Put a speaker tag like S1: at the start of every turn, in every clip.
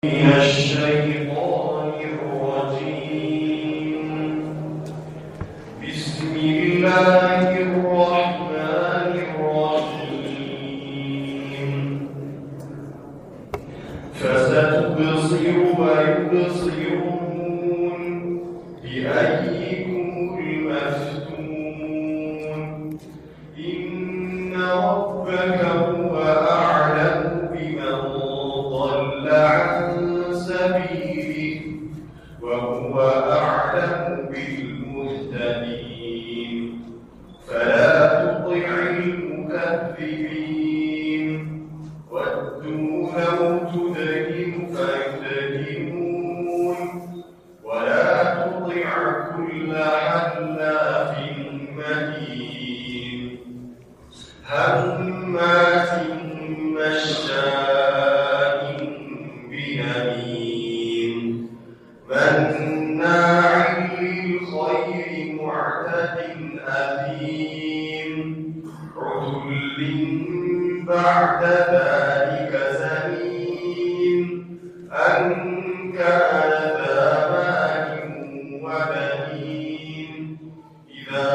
S1: من الشيطان الرجيم. بسم الله الرحمن الرحيم. فستبصر ويبصرون بأيكم المفتون. إن ربك هو أعلم بمن ضل عن سبيله وهو أعلم بالمهتدين. فلا تطع المكذبين. ودوا لو تدهن فيدهنون. ولا تطع كل حلاف مهين هماز مشاء بنميم مناع للخير معتد أثيم عتل بعد ذلك زنيم أن كان ذا مال وبنين. إذا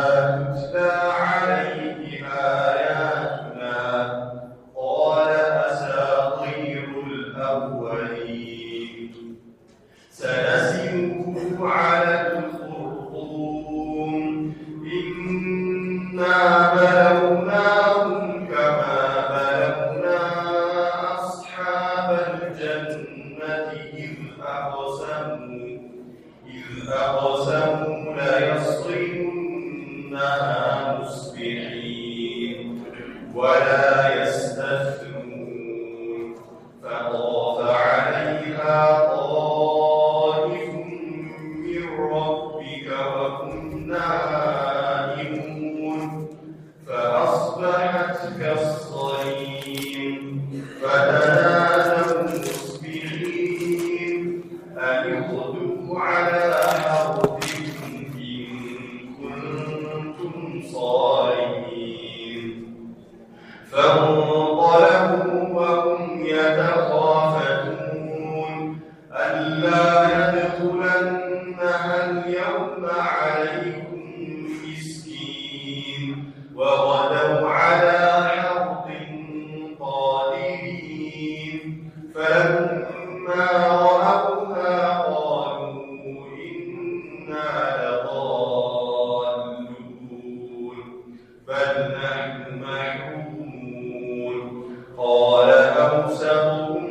S1: تتلى عليه آياتنا قال أساطير الأولين. سنسمه على الخرطوم. إنا بلوناهم كما بلونا أصحاب الجنة إذ أقسموا ليصرمنها مصبحين ولا يستثنون. فطاف عليها طائف من ربك وهم نائمون فأصبحت كالصريم. فتنادوا مصبحين أن اغدوا على حرثكم إن كنتم صارمين. فانطلقوا وهم يتخافتون ألا يدخلنها اليوم عليكم مسكين. وغدوا على حرد قادرين. فلما رأوها قالوا إنا لضالون بل نحن محرومون. قال أوسطهم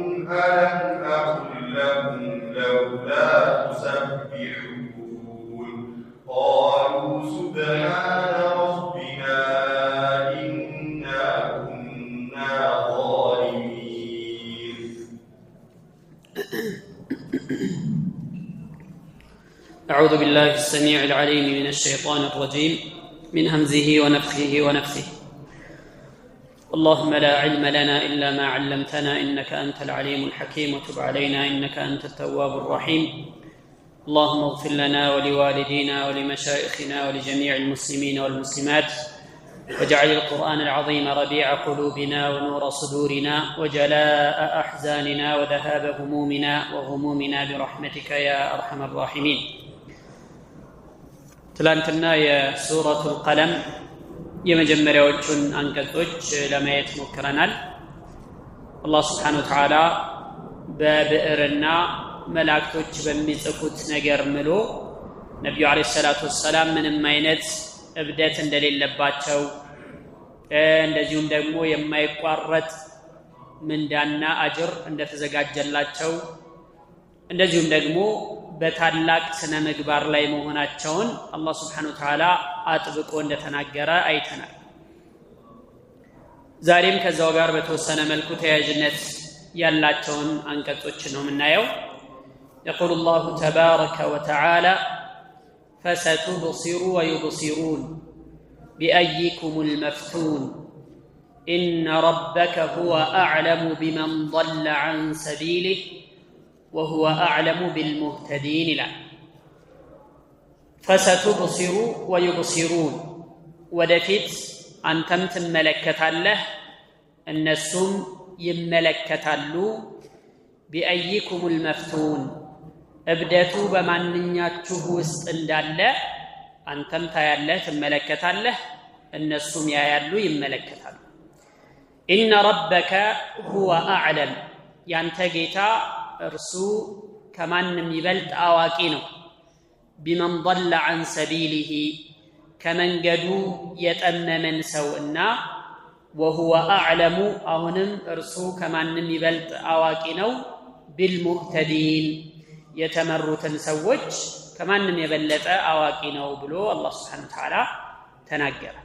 S1: ألم أقل لكم لولا تسبحون. قالوا سبحان ربنا إنا كنا ظالمين.
S2: أعوذ بالله السميع العليم من الشيطان الرجيم من همزه ونفخه ونفثه. اللهم لا علم لنا إلا ما علمتنا إنك أنت العليم الحكيم وتب علينا إنك أنت التواب الرحيم. اللهم اغفر لنا ولوالدينا ولمشايخنا ولجميع المسلمين والمسلمات واجعل القرآن العظيم ربيع قلوبنا ونور صدورنا وجلاء أحزاننا وذهاب همومنا وغمومنا برحمتك يا أرحم الراحمين. ትላንትና የሱረቱል ቀለም የመጀመሪያዎቹን አንቀጾች ለማየት ሞክረናል። አላህ Subhanahu Wa Ta'ala በብዕርና መላእክቶች በሚጽፉት ነገር ምሎ ነብዩ አለይሂ ሰላቱ ወሰለም ምንም አይነት እብደት እንደሌለባቸው እንደዚሁም ደግሞ የማይቋረጥ ምንዳና አጅር እንደተዘጋጀላቸው እንደዚሁም ደግሞ በታላቅ ስነ ምግባር ላይ መሆናቸውን አላህ Subhanahu Wa Ta'ala አጥብቆ እንደተናገረ አይተናል። ዛሬም ከዛው ጋር በተወሰነ መልኩ ተያያዥነት ያላቸውን አንቀጾች ነው የምናየው። يقول الله تبارك وتعالى فستبصر ويبصرون بأيكم المفتون إن ربك هو أعلم بمن ضل عن سبيله وهو أعلم بالمهتدين له. فستبصر ويبصرون ودفت أنتم تملكت الله النسم يملكتالو ቢአይኩም المفتون እብደቱ በማንኛችሁ ውስጥ እንዳለ አንተም ታያለህ ትመለከታለህ እነሱም ያያሉ ይመለከታሉ ኢነ ረበከ ሁወ አዕለም ያንተ ጌታ እርሱ ከማንም ይበልጥ አዋቂ ነው ቢመን ضل عن سبيله ከመንገዱ የጠመመን ሰውና وهو أعلم أهنم أرسو كمان نمي بلد أواكينو بالمهتدين يتمروا تنسوج كمان نمي بلد أواكينو بلو الله سبحانه وتعالى تناقر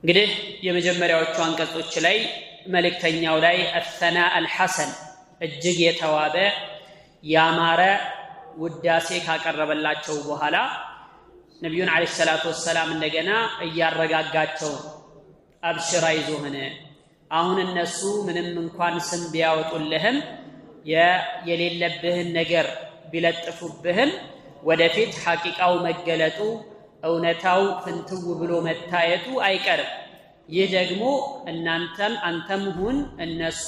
S2: قده يمجمّر يوچوان كتوچ لي ملك تنياو لي الثناء الحسن الجگ يتوابع يامارة وداسي كاقرب الله چو بحالا نبيون عليه الصلاة والسلام እንደገና እያረጋጋቸው አብሽራ ይዞህነ አሁን እነሱ ምንም እንኳን ስም ቢያወጡልህም የሌለብህን ነገር ቢለጥፉብህም ወደፊት ሐቂቃው መገለጡ እውነታው ፍንትው ብሎ መታየቱ አይቀርም ይህ ደግሞ አንተም ሁን እነሱ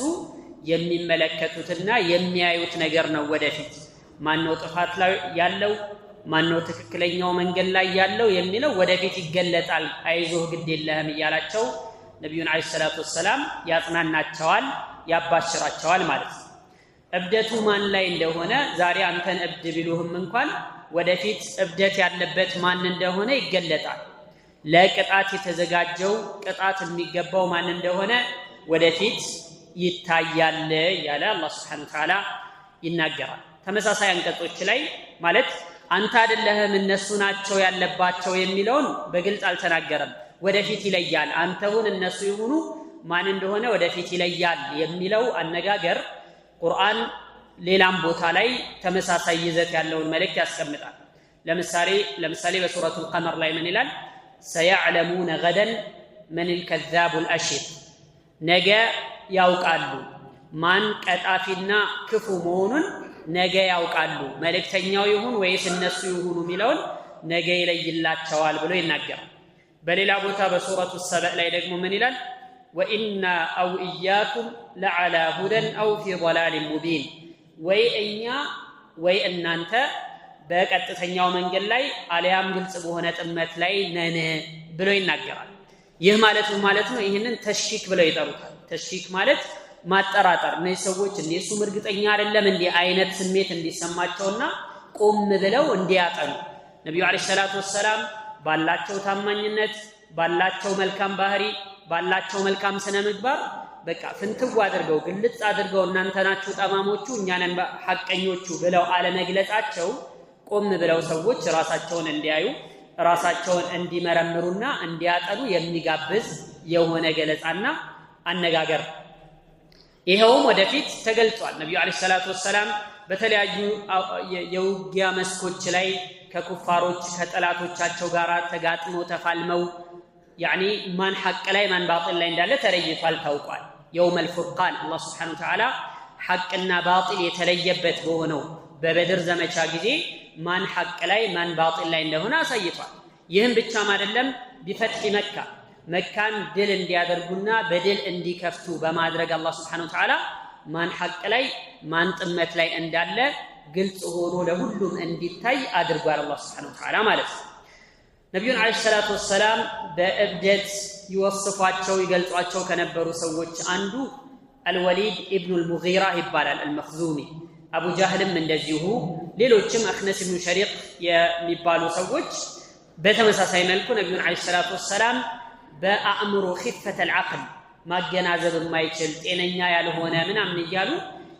S2: የሚመለከቱትና የሚያዩት ነገር ነው ወደፊት ማነው ጥፋት ላይ ያለው ማነው ትክክለኛው መንገድ ላይ ያለው የሚለው ወደፊት ይገለጣል አይዞህ ግድ የለህም ይያላቸው ነብዩን አለይሂ ሰላቱ ወሰለም ያጽናናቸዋል ያባሽራቸዋል ማለት ነው እብደቱ ማን ላይ እንደሆነ ዛሬ አንተን እብድ ቢሉህም እንኳን ወደፊት እብደት ያለበት ማን እንደሆነ ይገለጣል ለቅጣት የተዘጋጀው ቅጣት የሚገባው ማን እንደሆነ ወደፊት ይታያል ያለ አላህ Subhanahu Wa Ta'ala ይናገራል ተመሳሳይ አንቀጾች ላይ ማለት አንተ አይደለህም እነሱ ናቸው ያለባቸው የሚለውን በግልጽ አልተናገረም ወደፊት ይለያል አንተውን እነሱ ይሁኑ ማን እንደሆነ ወደፊት ይለያል የሚለው አነጋገር ቁርአን ሌላም ቦታ ላይ ተመሳሳይ ይዘት ያለውን መልእክት ያስቀምጣል ለምሳሌ በሱረቱል ቀመር ላይ ምን ይላል ሰያዕለሙነ ገደን من الكذاب الاشر ነገ ያውቃሉ ማን ቀጣፊና ክፉ መሆኑን ነገ ያውቃሉ መልእክተኛው ይሁን ወይስ እነሱ ይሁኑ ሚለውን ነገ ይለይላቸዋል ብሎ ይናገራል በሌላ ቦታ በሱረቱ ሰበእ ላይ ደግሞ ምን ይላል وإنا أو إياكم لعلى هدى أو في ضلال مبين وإنيا وإنانت በቀጥተኛው መንገድ ላይ አልያም ግልጽ በሆነ ጥመት ላይ ነን ብሎ ይናገራል ይህ ማለት ነው ይሄንን ተሽኪክ ብለው ይጠሩታል ተሽኪክ ማለት ማጠራጠር ነው ሰዎች እንደሱ ምርግጠኛ አይደለም እንዴ አይነት ስሜት እንዲሰማቸውና ቆም ብለው እንዲያጠኑ ነብዩ አለይሂ ሰላቱ ወሰለም ባላቸው ታማኝነት ባላቸው መልካም ባህሪ ባላቸው መልካም ስነ ምግባር በቃ ፍንትው አድርገው ግልጽ አድርገው እናንተ ናችሁ ጠማሞቹ እኛ ነን ሐቀኞቹ ብለው አለመግለጻቸው ቆም ብለው ሰዎች ራሳቸውን እንዲያዩ ራሳቸውን እንዲመረምሩና እንዲያጠኑ የሚጋብዝ የሆነ ገለጻና አነጋገር ይሄውም ወደፊት ተገልጿል ነብዩ አለይሂ ሰላቱ ወሰለም በተለያዩ የውጊያ መስኮች ላይ ከኩፋሮች ከጠላቶቻቸው ጋር ተጋጥመው ተፋልመው ያኒ ማን ሐቅ ላይ ማን ባጢል ላይ እንዳለ ተለይቷል ታውቋል يوم الفرقان الله سبحانه وتعالى حقنا باطل የተለየበት በሆነው በበድር ዘመቻ ጊዜ ማን ሐቅ ላይ ማን ባጢል ላይ እንደሆነ አሳይቷል ይህም ብቻም አይደለም بفتح مكة መካን ድል እንዲያደርጉና በድል እንዲከፍቱ በማድረግ አላህ Subhanahu Wa Ta'ala ማን ሐቅ ላይ ማን ጥመት ላይ እንዳለ ግልጽ ሆኖ ለሁሉም እንዲታይ አድርጓል አላህ Subhanahu Wa Ta'ala ማለት ነው ነብዩን አለይሂ ሰላቱ ወሰለም በእብደት ይወስፋቸው ይገልጿቸው ከነበሩ ሰዎች አንዱ አልወሊድ ኢብኑ አልሙጊራ ይባላል አልመኽዙሚ አቡ ጃህልም እንደዚሁ ሌሎችም አኽነስ ኢብኑ ሸሪቅ የሚባሉ ሰዎች በተመሳሳይ መልኩ ነብዩን አለይሂ ሰላቱ ወሰለም በአእምሮ ኺፈተ العقل ማገናዘብ የማይችል ጤነኛ ያልሆነ ምናምን ይያሉ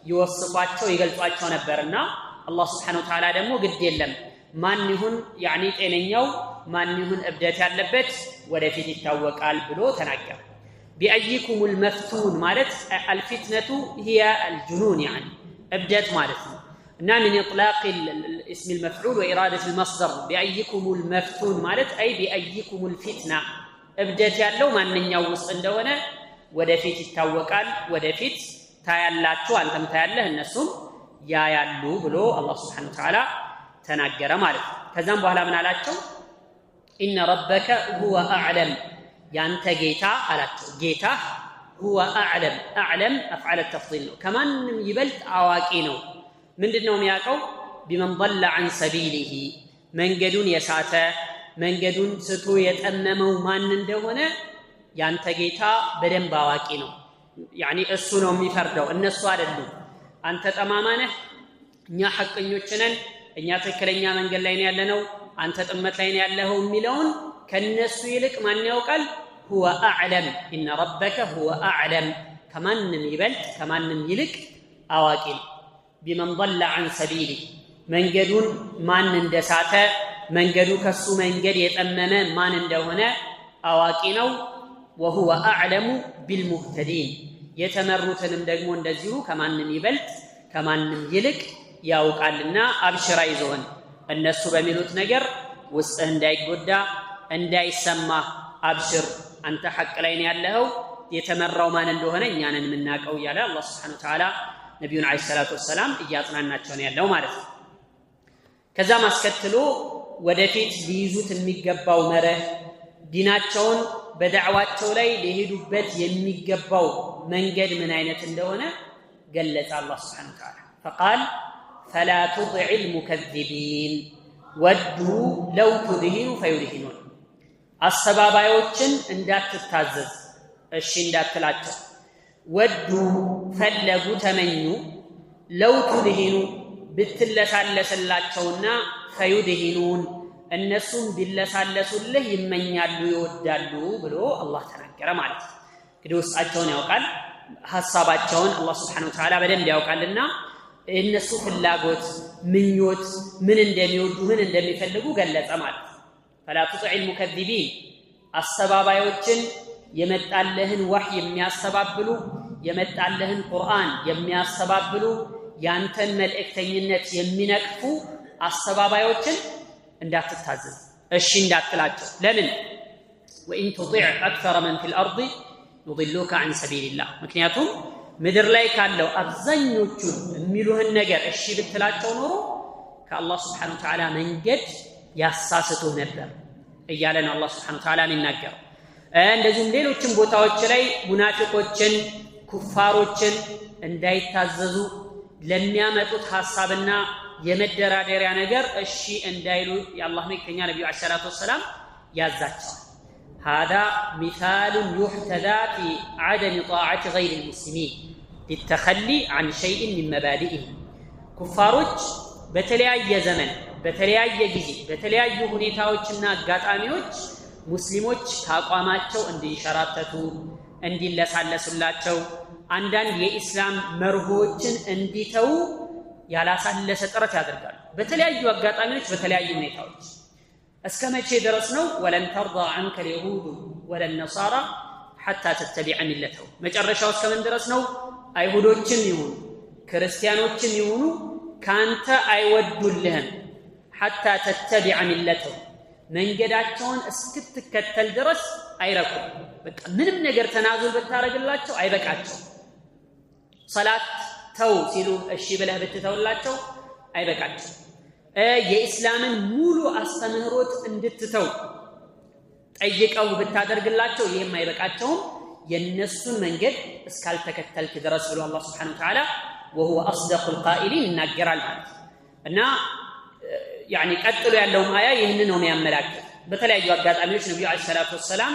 S2: ይወስፋቸው ይገልጿቸው ነበርና አላህ Subhanahu Wa Ta'ala ደግሞ ግድ የለም ማን ይሁን ያኒ ጤነኛው ማን ይሁን እብደት ያለበት ወደፊት ይታወቃል ብሎ ተናገረ بأيكم المفتون ማለት الفتنة هي الجنون يعني እብደት ማለት ነው እና من اطلاق الاسم المفعول وإرادة المصدر بأيكم المفتون ማለት أي بأيكم الفتنة እብደት ያለው ማንኛው ውስጥ እንደሆነ ወደፊት ይታወቃል ወደፊት ታያላችሁ አንተም ታያለህ እነሱም ያያሉ ብሎ አላህ Subhanahu Wa Ta'ala ተናገረ ማለት ነው ከዛም በኋላ ምን አላቸው إن ربك هو أعلم ያንተ ጌታ አላቸው ጌታ هو أعلم أفعل التفضيل كمان يبلت عواقينه من دنهم ياقو بمن ضل عن سبيله من قدون يساته من قدون ستو يتأمموا من ندهونه يانتا جيتا بدن باواقينه يعني السنو ميفردو النسو አይደሉም አንተ ተማማነህ እኛ ሐቀኞች ነን እኛ ተከለኛ መንገድ ላይ ያለነው አንተ ጥመት ላይ ያለኸው የሚለውን ከነሱ ይልቅ ማን ያውቃል هو أعلم إن ربك هو أعلم كمان يبلت كمان يلك أواكل بمن ضل عن سبيله من قدون من اندساته من قدو كسو من قد يتأمم من اندهنا أواكينو وهو أعلم بالمهتدين يتمرتن دقمون دزيو كمان يبلت كمان يلك يوقعلنا أبشر يزون الناس بميلوت نجر وسطهن داي قدا انداي سما أبشر أنت حق لين يالله يتمروا ما ندهنا إننا منك أو يالا الله سبحانه وتعالى نبينا عليه الصلاة والسلام إجاتنا الناتشون يالله معرف كذا ما سكتلو ودفيت ليزوت الميقباو مره ديناتشون بدعواتشو لي لهدو بيت يميقباو منقد من عينة اللهنا قلت الله سبحانه وتعالى فقال فلا تطع المكذبين ودوا لو تدهنوا فيدهنون السبابايوچن እንዳት ተታዘዝ እሺ እንዳትላቸው ወዱ ፈለጉ ተመኙ ለው ትድሂኑ ብትለሳለስላቸውና ፈዩድሂኑን እነሱም ቢለሳለሱልህ ይመኛሉ ይወዳሉ ብሎ አላህ ተናገረ ማለት ነው እንግዲህ ውስጣቸውን ያውቃል ሐሳባቸውን አላህ Subhanahu Wa Ta'ala በደንብ ያውቃልና እነሱ ፍላጎት ምኞት ምን እንደሚወዱ ምን እንደሚፈልጉ ገለጸ ማለት فلا تطع المكذبين السبابايوچن يمጣلهن وحي የሚያስተባብሉ የመጣልህን ቁርአን የሚያስተባብሉ ያንተን መልእክተኝነት የሚነቅፉ አስተባባዮችን እንዳትታዘዝ እሺ እንዳትላቸው ለምን وان تطيع اكثر من في الارض يضلوك عن سبيل الله ምክንያቱም ምድር ላይ ካለው አብዛኞቹ የሚሉህን ነገር እሺ ብትላቸው ኖሮ ከአላህ Subhanahu Wa Ta'ala መንገድ ያሳስቱ ነበር እያለን አላህ Subhanahu Wa Ta'ala ይናገራል እንደዚህም ሌሎችም ቦታዎች ላይ ሙናፊቆችን ኩፋሮችን እንዳይታዘዙ ለሚያመጡት ሐሳብና የመደራደሪያ ነገር እሺ እንዳይሉ የአላህ መልእክተኛ ነብዩ አለይሂ ሰላቱ ወሰለም ያዛቸዋል هذا مثال يحتذى في عدم طاعة غير المسلمين للتخلي عن شيء من مبادئهم كفاروች በተለያየ ዘመን በተለያየ ጊዜ በተለያዩ ሁኔታዎችና አጋጣሚዎች ሙስሊሞች ታቋማቸው እንዲሸራተቱ እንዲለሳለሱላቸው አንዳንድ የኢስላም መርሆችን እንዲተው ያላሳለሰ ጥረት ያደርጋሉ በተለያዩ አጋጣሚዎች በተለያዩ ሁኔታዎች እስከመቼ ድረስ ነው ወለን ተርዳ عنك اليهود ولا النصارى حتى تتبع ملتهم መጨረሻው እስከምን ድረስ ነው አይሁዶችም ይሁኑ ክርስቲያኖችም ይሁኑ ካንተ አይወዱልህም حتى تتبع ملتهم መንገዳቸውን እስክትከተል ድረስ አይረኩም በቃ ምንም ነገር ተናዙል ብታረግላቸው አይበቃቸው ሶላት ተው ሲሉ እሺ ብለህ ብትተውላቸው አይበቃቸው የኢስላምን ሙሉ አስተምህሮት እንድትተው ጠይቀው ብታደርግላቸው ይሄም አይበቃቸውም የነሱን መንገድ እስካልተከተልክ ድረስ ብሎ አላህ Subhanahu Wa Ta'ala وهو اصدق القائلين ይናገራል ማለት እና يعني ቀጥሎ ያለው አያ ይሄንን ነው የሚያመላክት በተለያዩ አጋጣሚዎች ነብዩ አለይሂ ሰላቱ ወሰለም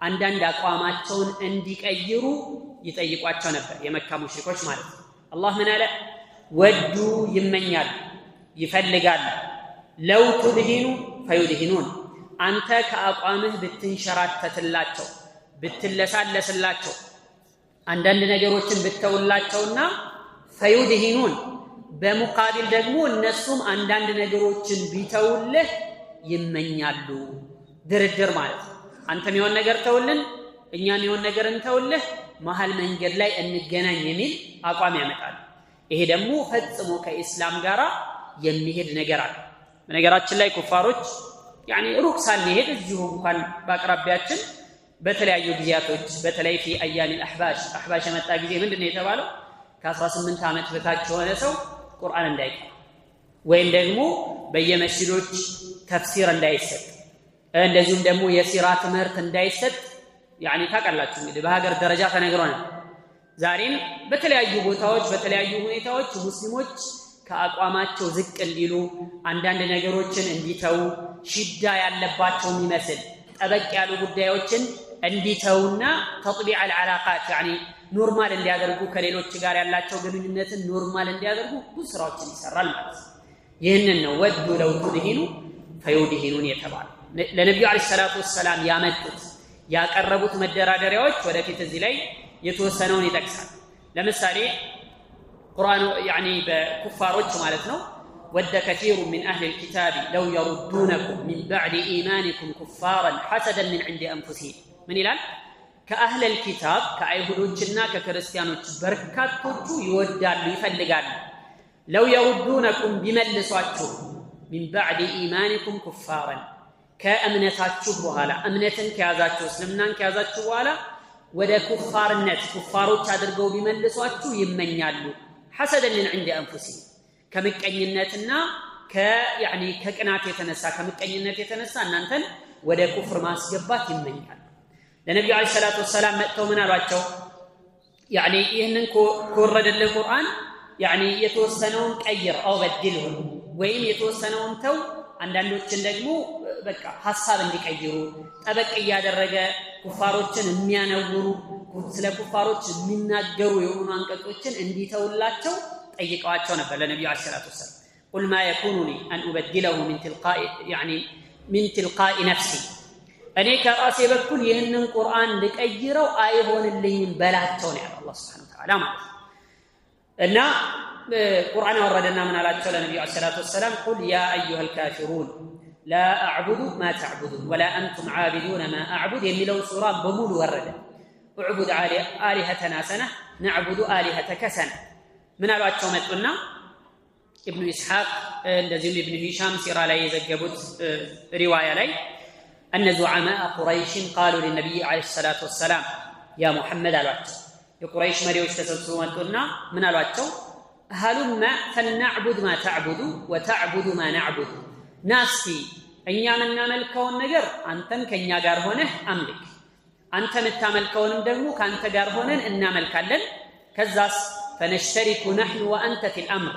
S2: አንዳንድ አቋማቸውን እንዲቀይሩ ይጠይቋቸው ነበር የመካ ሙሽሪኮች ማለት ነው አላህ ምን አለ ወዱ ይመኛል ይፈልጋል ለው ትድሂኑ ፈዩድሂኑን አንተ ከአቋምህ ብትንሸራተትላቸው ብትለሳለስላቸው አንዳንድ ነገሮችን ብትተውላቸውና ፈዩድሂኑን በሙቃቢል ደግሞ እነሱም አንዳንድ ነገሮችን ቢተውልህ ይመኛሉ ድርድር ማለት አንተም የሆነ ነገር ተውልን እኛም የሆነ ነገር እንተውልህ መሃል መንገድ ላይ እንገናኝ የሚል አቋም ያመጣል ይሄ ደግሞ ፈጽሞ ከኢስላም ጋራ የሚሄድ ነገር አለ በነገራችን ላይ ኩፋሮች يعني ሩቅ ሳንሄድ እዚሁ እንኳን በአቅራቢያችን በተለያዩ ጊዜያቶች በተለይ في ايام الاحباش መጣ ጊዜ ምንድነው የተባለው ከ18 ዓመት በታች የሆነ ሰው ቁርአን እንዳይቀራ ወይም ደግሞ በየመስጂዶች ተፍሲር እንዳይሰጥ እንደዚሁም ደግሞ የሲራ ትምህርት እንዳይሰጥ ያኒ ታቀላችሁ እንግዲህ በሀገር ደረጃ ተነግሮናል ዛሬም በተለያዩ ቦታዎች በተለያዩ ሁኔታዎች ሙስሊሞች ከአቋማቸው ዝቅ እንዲሉ አንዳንድ ነገሮችን እንዲተው ሽዳ ያለባቸው የሚመስል ጠበቅ ያሉ ጉዳዮችን እንዲተውና ተጥቢዕ العلاقات يعني ኖርማል እንዲያደርጉ ከሌሎች ጋር ያላቸው ግንኙነትን ኖርማል እንዲያደርጉ ብዙ ስራዎችን ይሰራል ማለት ነው ይሄንን ነው ወዱ ለው ትድሂኑ ፈዩድሂኑን የተባለ ለነብዩ አለይሂ ሰላቱ ወሰለም ያመጡት ያቀረቡት መደራደሪያዎች ወደፊት እዚህ ላይ የተወሰነውን ይጠቅሳል ለምሳሌ ቁርአኑ يعني በኩፋሮች ማለት ነው ود كثير من أهل الكتاب لو يردونكم من بعد إيمانكم كفارا حسدا من عند أنفسهم من إلال كأهل الكتاب كأيهودنا ككريستيانوች በርካቶቹ ይወዳሉ ይፈልጋሉ لو يردونكم بملسواችሁ من بعد إيمانكم كفارا كأمنتاችሁ በኋላ እምነትን ከያዛችሁ እስልምናን ከያዛችሁ በኋላ ወደ ኩፋርነት ኩፋሮች አድርገው ቢመልሷችሁ ይመኛሉ حسدا من عند أنفسهم ከምቀኝነትና يعني ከቅናት የተነሳ ከምቀኝነት የተነሳ እናንተን ወደ ኩፍር ማስገባት ይመኛሉ ለነብዩ አለይሂ ሰላቱ ወሰለም መጥተው ምን አሏቸው يعني ይሄንን ኮረደለ ቁርአን يعني የተወሰነውን ቀይር አው በድልሁ ወይም የተወሰነውን ተው አንዳንዶችን ደግሞ በቃ ሐሳብ እንዲቀይሩ ጠበቅ ያደረገ ኩፋሮችን የሚያነውሩ ስለ ኩፋሮች የሚናገሩ የሆኑ አንቀጾችን እንዲተውላቸው ጠይቀዋቸው ነበር ለነብዩ አለይሂ ሰላቱ ወሰለም قل ما يكون لي ان ابدله من تلقاء يعني من تلقاء نفسي እኔ ከራሴ በኩል ይሄንን ቁርአን ልቀይረው አይሆንልኝም በላቸው ነው ያለው አላህ Subhanahu Wa Ta'ala ማለት እና ቁርአን ወረደና ምን አላቸው ለነብዩ አለይሂ ሰላቱ ወሰለም قل يا ايها الكافرون لا اعبد ما تعبدون ولا انتم عابدون ما اعبد የሚለው ሱራ በሙሉ ወረደ اعبد آلهتنا سنة نعبد آلهتك سنة من አሏቸው መጡና ኢብኑ ኢስሐቅ እንደዚሁም ኢብኑ ሂሻም ሲራ ላይ የዘገቡት ሪዋያ ላይ أن زعماء قريش قالوا للنبي عليه الصلاة والسلام يا محمد አሏቸው የቁረይሽ መሪዎች ተሰብስበው መጡና ምን አሏቸው هلم فلنعبد ما تعبد وتعبد ما نعبد ناسي እኛ የምናመልከውን ነገር አንተም ከኛ ጋር ሆነህ አምልክ አንተ የምታመልከውንም ደግሞ ካንተ ጋር ሆነን እናመልካለን ከዛስ فنشترك نحن وانت في الامر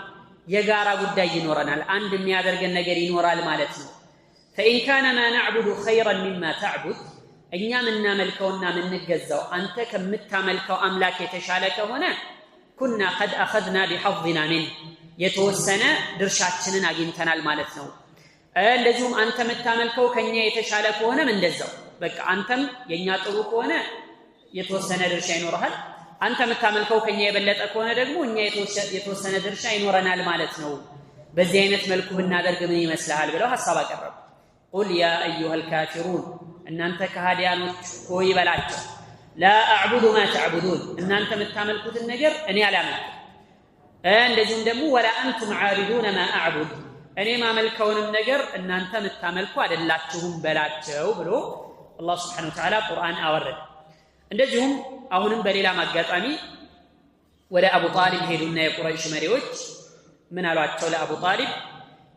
S2: የጋራ ጉዳይ ይኖረናል አንድ የሚያደርገን ነገር ይኖራል ማለት ነው فإن كان ما نعبد خيرا مما تعبد እኛ የምናመልከውና የምንገዛው አንተ ከምታመልከው አምላክ የተሻለ ከሆነ كنا قد اخذنا بحظنا منه የተወሰነ ድርሻችንን አግኝተናል ማለት ነው እንደዚሁም አንተ የምታመልከው ከኛ የተሻለ ከሆነም እንደዛው በቃ አንተም የኛ ጥሩ ከሆነ የተወሰነ ድርሻ ይኖርሃል አንተ የምታመልከው ከኛ የበለጠ ከሆነ ደግሞ እኛ የተወሰነ ድርሻ ይኖረናል ማለት ነው በዚህ አይነት መልኩ ብናደርግ ምን ይመስልሃል ብለው ሐሳብ አቀረቡ قل يا ايها الكافرون እናንተ ከሃዲያኖች ሆይ በላቸው لا اعبد ما تعبدون እናንተ የምታመልኩትን ነገር እኔ አላመልክም እንደዚሁም ደግሞ ولا انتم عابدون ما اعبد እኔ ማመልከውንም ነገር እናንተ የምታመልኩ አይደላችሁም በላቸው ብሎ አላህ Subhanahu Wa Ta'ala ቁርአን አወረደ እንደዚሁም አሁንም በሌላ ማጋጣሚ ወደ አቡ ጣሊብ ሄዱና የቁረይሽ መሪዎች ምን አሏቸው ለአቡ ጣሊብ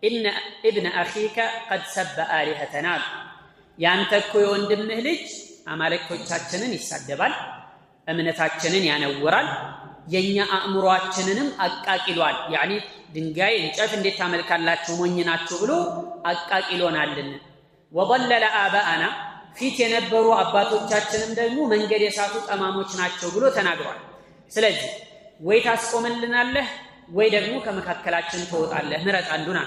S2: ان ابن اخيك قد سب الهتنا ያንተ እኮ የወንድምህ ልጅ አማልክቶቻችንን ይሳደባል እምነታችንን ያነውራል የኛ አእምሮአችንንም አቃቂሏል يعني ድንጋይ እንጨት እንዴት ታመልካላችሁ ሞኝናችሁ ብሎ አቃቂሎናልን وضلل آباءنا ፊት የነበሩ አባቶቻችንም ደግሞ መንገድ የሳቱ ጠማሞች ናቸው ብሎ ተናግሯል ስለዚህ ወይ ታስቆምልናለህ ወይ ደግሞ ከመካከላችን ተወጣለህ ምረጥ አንዱና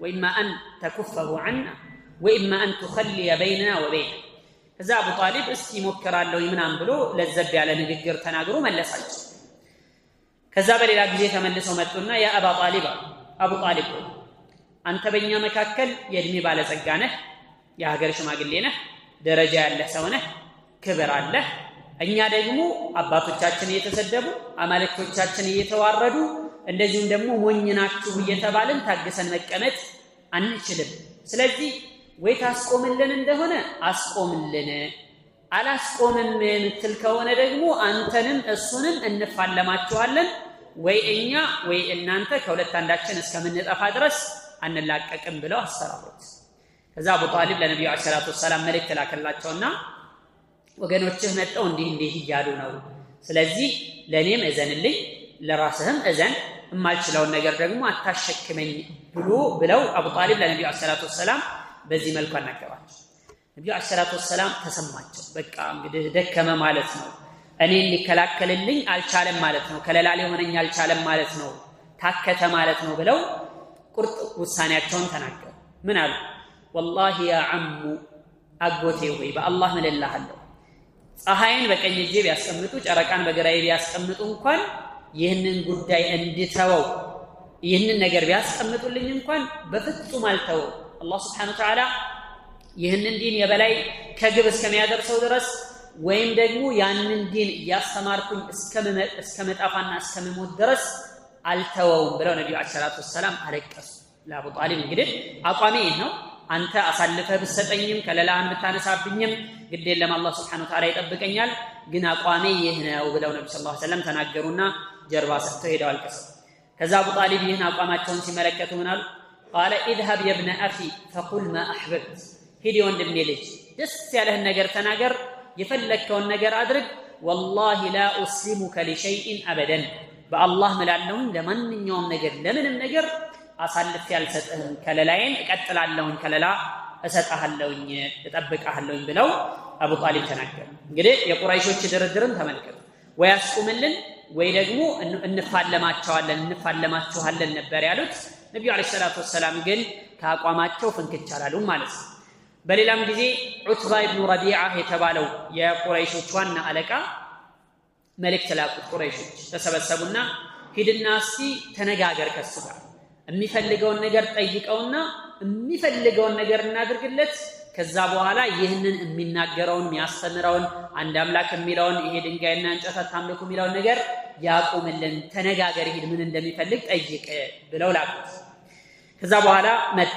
S2: وإما أن تكفه عنا وإما أن تخلي بيننا وبينه ከዛ አቡ ጣሊብ እስቲ ሞከራለሁ ይምናም ብሎ ለዘብ ያለ ንግግር ተናግሮ መለሳቸው ከዛ በሌላ ጊዜ ተመልሰው መጡና ያ አባ ጣሊብ አቡ ጣሊብ አንተ በእኛ መካከል የእድሜ ባለጸጋ ነህ የሀገር ሽማግሌ ነህ ደረጃ ያለህ ሰው ነህ ክብር አለህ እኛ ደግሞ አባቶቻችን እየተሰደቡ አማልክቶቻችን እየተዋረዱ እንደዚሁም ደግሞ ሞኝናችሁ እየተባልን ታገሰን መቀመጥ አንችልም ስለዚህ ወይ ታስቆምልን እንደሆነ አስቆምልን አላስቆምም የምትል ከሆነ ደግሞ አንተንም እሱንም እንፋለማችኋለን ወይ እኛ ወይ እናንተ ከሁለት አንዳችን እስከምንጠፋ ድረስ አንላቀቅም ብለው አሰራሩት ከዛ አቡ ጣሊብ ለነብዩ ሰለላሁ ዐለይሂ ወሰለም መልእክት ላከላቸውና ወገኖችህ መጣው እንዲህ እያሉ ነው ስለዚህ ለኔም እዘንልኝ ለራስህም እዘን የማልችለውን ነገር ደግሞ አታሸክመኝ ብለው አቡ ጣሊብ ለነብዩ ሰለላሁ ዐለይሂ ወሰለም በዚህ መልኩ አናገሯቸው ነብዩ ሰለላሁ ዐለይሂ ወሰለም ተሰማቸው በቃ እንግዲህ ደከመ ማለት ነው እኔን ሊከላከልልኝ አልቻለም ማለት ነው ከለላ ሊሆነኝ አልቻለም ማለት ነው ታከተ ማለት ነው ብለው ቁርጥ ውሳኔያቸውን ተናገሩ ምን አሉ والله يا عم አጎቴ ሆይ በአላህ ምልልሃለሁ ፀሐይን በቀኝ እጄ ቢያስቀምጡ ጨረቃን በግራዬ ቢያስቀምጡ እንኳን ይህንን ጉዳይ እንድተወው ይህንን ነገር ቢያስቀምጡልኝ እንኳን በፍጹም አልተወው አላህ Subhanahu Wa Ta'ala ይህንን ዲን የበላይ ከግብ እስከሚያደርሰው ድረስ ወይም ደግሞ ያንን ዲን ያስተማርኩኝ እስከመጣፋና እስከመሞት ድረስ አልተወውም ብለው ነብዩ ሰለላሁ ዐለይሂ ወሰለም አለቀሱ ለአቡ ጣሊብ እንግዲህ አቋሜ ነው አንተ አሳልፈህ ብትሰጠኝም ከለላህን ብታነሳብኝም ግድ የለም አላህ Subhanahu Wa Ta'ala ይጠብቀኛል ግን አቋሜ ይህ ነው ብለው ነብዩ ሰለላሁ ዐለይሂ ወሰለም ተናገሩና ጀርባ ሰጥተው ሄደው አልቀሱ ከዛ አቡ ጣሊብ ይህን አቋማቸውን ሲመለከቱ ምናሉ قال اذهب يا ابن اخي فقل ما احببت ሂድ ወንድሜ ልጅ ደስ ያለህን ነገር ተናገር የፈለከውን ነገር አድርግ والله لا اسلمك لشيء ابدا በአላህ ምላለሁ ለማንኛውም ነገር ለምንም ነገር አሳልፌ አልሰጥህም ከለላዬን እቀጥላለሁኝ ከለላ እሰጣለሁኝ እጠብቃለሁኝ ብለው አቡ ጣሊብ ተናገሩ እንግዲህ የቁረይሾች ድርድርን ተመልከቱ ወይ ያስቁምልን ወይ ደግሞ እንፋለማቸዋለን ነበር ያሉት ነብዩ አለይሂ ሰላቱ ወሰለም ግን ከአቋማቸው ፍንክች አላሉም ማለት ነው በሌላም ጊዜ ዑትባ ኢብኑ ረቢዓ የተባለው የቁረይሾች ዋና አለቃ መልእክት ላኩት ቁረይሾች ተሰበሰቡና ሂድና እስቲ ተነጋገር ከሱ ጋር የሚፈልገውን ነገር ጠይቀውና የሚፈልገውን ነገር እናድርግለት ከዛ በኋላ ይህንን የሚናገረውን የሚያስተምረውን አንድ አምላክ የሚለውን ይሄ ድንጋይና እንጨት አታምልኩ የሚለውን ነገር ያቆምልን ተነጋገር ሂድ ምን እንደሚፈልግ ጠይቅ ብለው ላኩት ከዛ በኋላ መጣ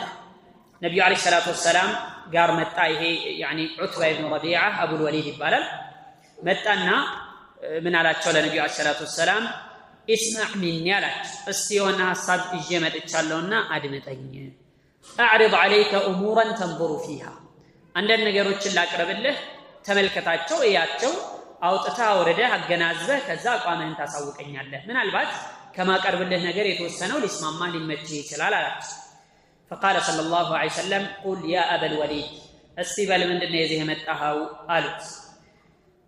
S2: ነብዩ አለይሂ ሰላቱ ወሰለም ጋር መጣ ይሄ يعني ዑትባ ኢብኑ ረቢዓ አቡል ወሊድ ይባላል መጣና ምን አላቸው ለነብዩ አለይሂ ሰላቱ ወሰለም اسمع مني አላቸው እስቲ የሆነ ሐሳብ ይዤ መጥቻለሁና አድምጠኝ اعرض عليك امورا تنظر فيها አንዳንድ ነገሮችን ላቅርብልህ ተመልከታቸው እያቸው አውጥታ ወረደህ አገናዝበህ ከዛ አቋምህን ታሳውቀኛለህ ምናልባት ከማቀርብልህ ነገር የተወሰነው ሊስማማህ ሊመችህ ይችላል አላቸው فقال صلى الله عليه وسلم قل يا ابا الوليد እስቲ በል ምንድነው የዚህ መጣኸው አሉት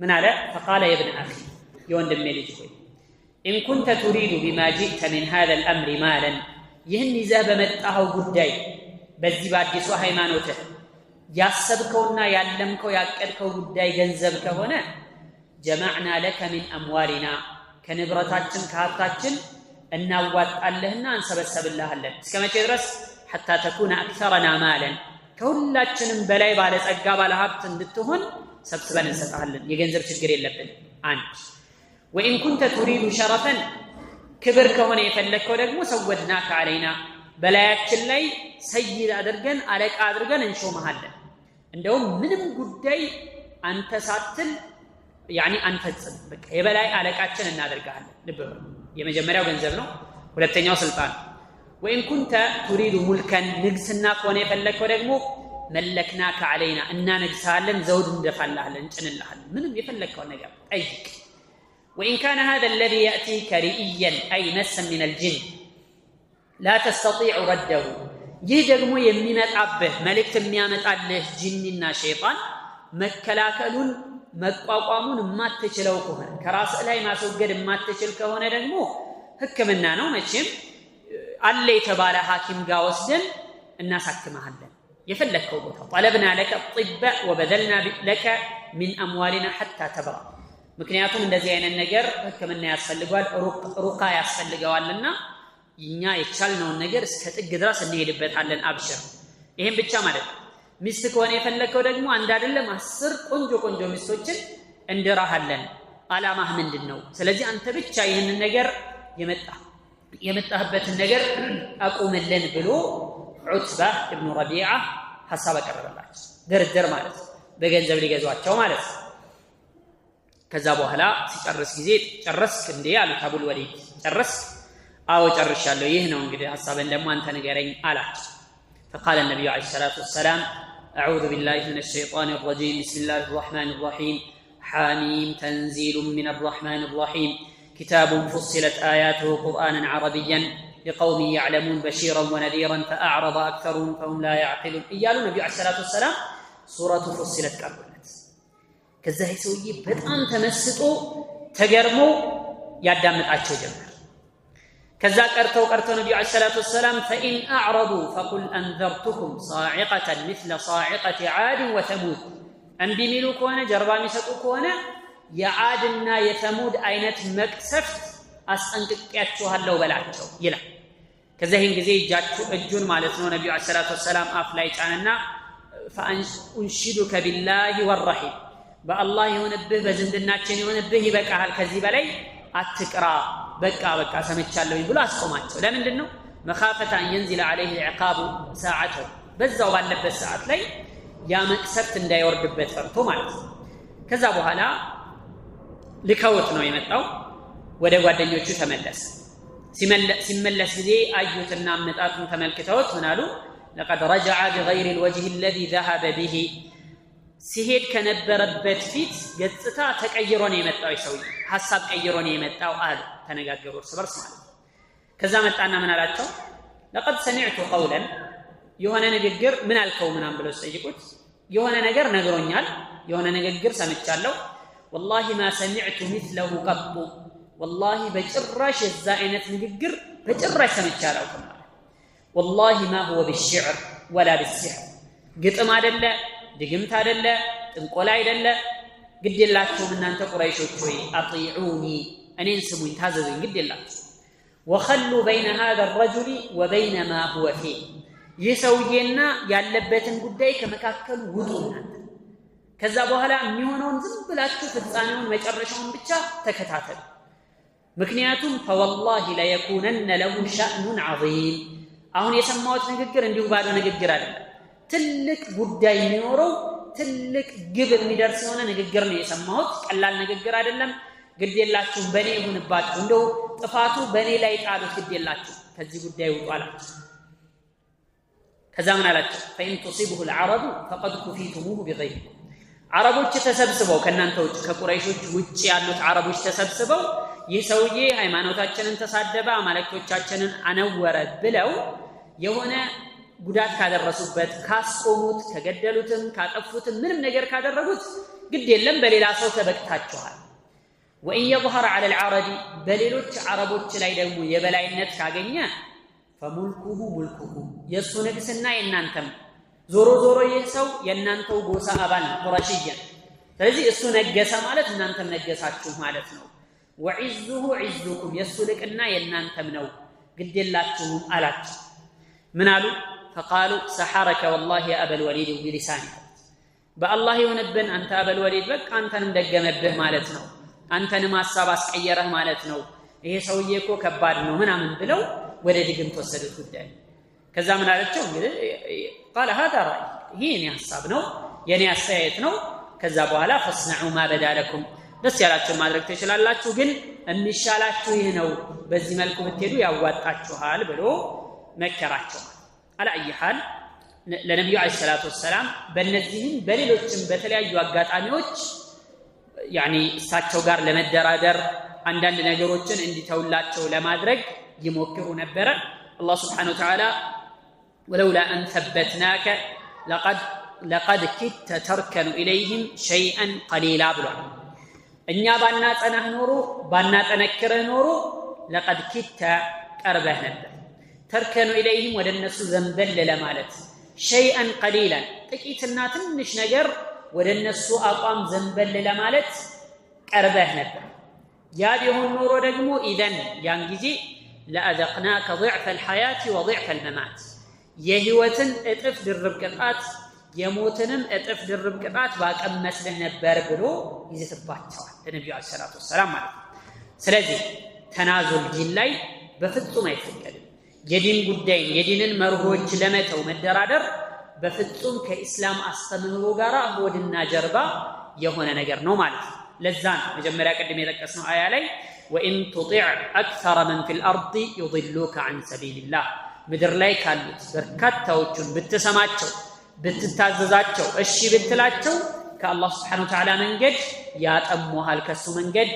S2: ምን አለ فقال يا ابن اخي የወንድሜ ልጅ ሆይ إن كنت تريد بما جئت من هذا الأمر مالا ይህን ይዘህ በመጣኸው ጉዳይ በዚህ በአዲሱ ሃይማኖትህ ያሰብከውና ያለምከው ያቀድከው ጉዳይ ገንዘብ ከሆነ جمعنا لك من أموالنا ከንብረታችን ከሀብታችን እናዋጣለህና እንሰበሰብልሃለን እስከመቼ ድረስ حتى تكون أكثرنا مالا ከሁላችንም በላይ ባለጸጋ ባለሀብት እንድትሆን ሰብስበን እንሰጣለን የገንዘብ ችግር የለብን አንድ وإن كنت تريد شرفا كبر كهونه يفلكوا ደግሞ سودناك علينا በላያችን ላይ ሰይድ አድርገን አለቃ አድርገን እንሾመሃለን እንደውም ምንም ጉዳይ አንተ ሳትል يعني አንፈጽም በቃ የበላይ አለቃችን እናደርጋለን ልብ በሉ የመጀመሪያው ገንዘብ ነው ሁለተኛው ስልጣን وإن كنت تريد ملكا ንግስና ከሆነ የፈለከው ደግሞ መለክናك علينا እና ንግሳለን ዘውድ እንደፋላለን እንጭንልሃለን ምንም የፈለከው ነገር ጠይቅ وإن كان هذا الذي يأتيك رئيا أي مسا من الجن لا تستطيع رده ይህ ደግሞ የሚመጣብህ መልእክት የሚያመጣልህ ጂንና ሸይጣን መከላከሉን መቋቋሙን ማትችለው ከሆነ ከራስ ላይ ማስወገድ ማትችል ከሆነ ደግሞ ህክምና ነው መቼም አለ የተባለ ሐኪም ጋር ወስደን እናሳክመሃለን የፈለከው ቦታ طلبنا لك الطب وبذلنا لك من أموالنا حتى تبرأ ምክንያቱም እንደዚህ አይነት ነገር ህክምና ያስፈልጋል ሩቃ ያስፈልጋልና እኛ የቻልነውን ነገር እስከ ጥግ ድረስ እንሄድበታለን አብሽር ይሄን ብቻ ማለት ሚስት ከሆነ የፈለከው ደግሞ አንድ አይደለም 10 ቆንጆ ሚስቶችን እንድራሃለን አላማህ ምንድነው ስለዚህ አንተ ብቻ ይሄንን ነገር የመጣህበትን ነገር አቁምልን ብሎ ዑትባ ኢብኑ ረቢዓ ሐሳብ አቀረበላቸው ድርድር ማለት በገንዘብ ሊገዟቸው ማለት ከዛ በኋላ ሲጨርስ ጊዜ ጨረስክ እንዴ አሉት አቡል ወሊድ ጨረስ አዎ ጨርሻለሁ ይህ ነው እንግዲህ ሐሳብን ደግሞ አንተ ንገረኝ አላቸው فقال النبي عليه الصلاه والسلام اعوذ بالله من الشيطان الرجيم بسم الله الرحمن الرحيم حاميم تنزيل من الرحمن الرحيم كتاب فصلت آياته قرآنا عربيا لقوم يعلمون بشيرا ونذيرا فأعرض أكثرهم فهم لا يعقلون إيالو النبي عليه الصلاة والسلام سورة فصلت قربت كذا يسوي بطعم تمسطو تجرمو يادامطاچو جمر كذا قرتو النبي عليه الصلاة والسلام فإن أعرضوا فقل أنذرتكم صاعقة مثل صاعقة عاد وثمود أنبي ميلو كونه جربا ميسطو كونه يعادنا يثمود አይነት መቅሰፍት አስጠንቅቄያችኋለሁ በላቸው ይላል ከዚህን ጊዜ እጁን ማለት ነው ነብዩ አለይሂ ሰላቱ ወሰለም አፍ ላይ ጫንና فأنشدك بالله والرحيم በአላህ የሆነብህ በዝምድናችን የሆነብህ ይበቃሃል ከዚህ በላይ አትቅራ በቃ ሰምቻለሁኝ ብሎ አስቆማቸው ለምንድን ነው مخافة أن ينزل عليه العقاب ساعته በዛው ባለበት ሰዓት ላይ ያ መቅሰፍት እንዳይወርድበት ፈርቶ ማለት ነው ከዛ በኋላ ልከውት ነው የመጣው ወደ ጓደኞቹ ተመለሰ ሲመለስ ጊዜ አዩትና አመጣጡን ተመልክተውት ምናሉ لقد رجع بغير الوجه الذي ذهب به ሲሄድ ከነበረበት ፊት ገጽታ ተቀይሮ ነው የመጣው ይሰውይ ሐሳብ ቀይሮ ነው የመጣው አሉ ተነጋገሩ እርስ በርስ ማለት ከዛ መጣና ምን አላቸው لقد سمعت قولا የሆነ ንግግር ምን አልከው ምናም ብለው ጠይቁት የሆነ ነገር ነግሮኛል የሆነ ንግግር ሰምቻለሁ والله ما سمعت مثله قط والله بجراش الزائنة نجر بجراش سمعتشالو والله ما هو بالشعر ولا بالسحر قطم عدله دقمت عدله تنقل عدله قد يلاكم ان انت قريشوي اطيعوني انين سموين تاززين قد يلاكم وخلوا بين هذا الرجل وبين ما هو فيه يسوينا ያለበትን ጉዳይ ከመካከሉ ውጡና ከዛ በኋላ የሚሆነውን ዝም ብላችሁ ፍጻሜውን መጨረሻውን ብቻ ተከታተሉ ምክንያቱም فوالله لا يكونن له شأن عظيم አሁን የሰማሁት ንግግር እንዲሁ ባዶ ንግግር አይደለም ትልቅ ጉዳይ የሚኖረው ትልቅ ግብ የሚደርስ የሆነ ንግግር ነው የሰማሁት ቀላል ንግግር አይደለም ግድ የላችሁ በኔ ይሁንባችሁ እንደው ጥፋቱ በኔ ላይ ጣሉት ግድ የላችሁ ከዚህ ጉዳይ ውጡ አላችሁ ከዛ ምን አላችሁ فإن تصيبه العرب فقد كفيتموه بغيركم عربوች ተሰብስበው ከናንተዎች ከቁረይሾች ውጪ ያሉት አረቦች ተሰብስበው ይሰውዬ ሃይማኖታችንን ተሳደበ አማልክቶቻችንን አነወረ ብለው የሆነ ጉዳት ካደረሱበት ካስቆሙት ከገደሉትም ካጠፉትም ምንም ነገር ካደረጉት ግድ የለም በሌላ ሰው ተበቅታቸዋል وإن يظهر على العرب በሌሎች አረቦች ላይ ደግሞ የበላይነት ካገኘ فملكه ملككم የሱ ንግስና የናንተም ዞሮ ይህ ሰው የናንተው ጎሳ አባል ነው ቁረይሽያ ስለዚህ እሱ ነገሰ ማለት እናንተም ነገሳችሁ ማለት ነው وعزه عزكم يسلكنا የናንተም ነው ግዴላችሁም አላችሁ ምን አሉ فقالوا سحرك والله يا ابا الوليد بلسانك بالله يሆነብን አንተ አበል ወሊድ በቃ አንተንም ደገመብህ ማለት ነው አንተንም ሐሳብ አስቀየረህ ማለት ነው ይሄ ሰውዬ እኮ ከባድ ነው ምናምን ብለው ወደ ድግምት ወሰዱት ጉዳይ ከዛ ምን አለቸው እንግዲህ قال هذا راي ይሄን ሐሳብ ነው የኔ አስተያየት ነው ከዛ በኋላ فاصنعوا ما بدا لكم ደስ ያላችሁ ማድረግ ትችላላችሁ ግን እንሻላችሁ ይሄ ነው በዚህ መልኩ ብትሄዱ ያዋጣችኋል ብሎ መከራቸው على اي حال ለነብዩ አለይሂ ሰላቱ ወሰለም በእነዚህም በሌሎችም በተለያዩ አጋጣሚዎች يعني እሳቸው ጋር ለመደራደር አንዳንድ ነገሮችን እንዲተውላቸው ለማድረግ ይሞክሩ ነበር الله سبحانه وتعالى ولولا أن ثبتناك لقد كدت تركن إليهم شيئا قليلا بلو إنيا بانات أنا نورو بانات أنا كره نورو لقد كدت قربه نبدا تركن إليهم ودنسو زنبل لمالت شيئا قليلا تكيتنا تنش نجر ودنسو أقام زنبل لمالت قربه نبدا يا بيهون نورو دقمو إذن يانجزي لأذقناك ضعف الحياة وضعف الممات የህይወትን እጥፍ ድርብ ቅጣት የሞትንም እጥፍ ድርብ ቅጣት ባቀመስልህ ነበር ብሎ ይዝትባቸዋል ለነብዩ አለይሂ ሰላቱ ወሰለም ማለት ነው ስለዚህ ተናዙል ዲን ላይ በፍጹም አይፈቀድም የዲን ጉዳይ የዲንን መርሆች ለመተው መደራደር በፍጹም ከኢስላም አስተምህሮ ጋር ሆድና ጀርባ የሆነ ነገር ነው ማለት ነው ለዛ ነው መጀመሪያ ቀድሜ የጠቀስነው አያ ላይ وإن تطع أكثر من في الأرض يضلوك عن سبيل الله ምድር ላይ ካሉት በርካታዎቹን ብትሰማቸው ብትታዘዛቸው እሺ ብትላቸው ከአላህ Subhanahu Wa Ta'ala መንገድ ያጠሙሃል ከሱ መንገድ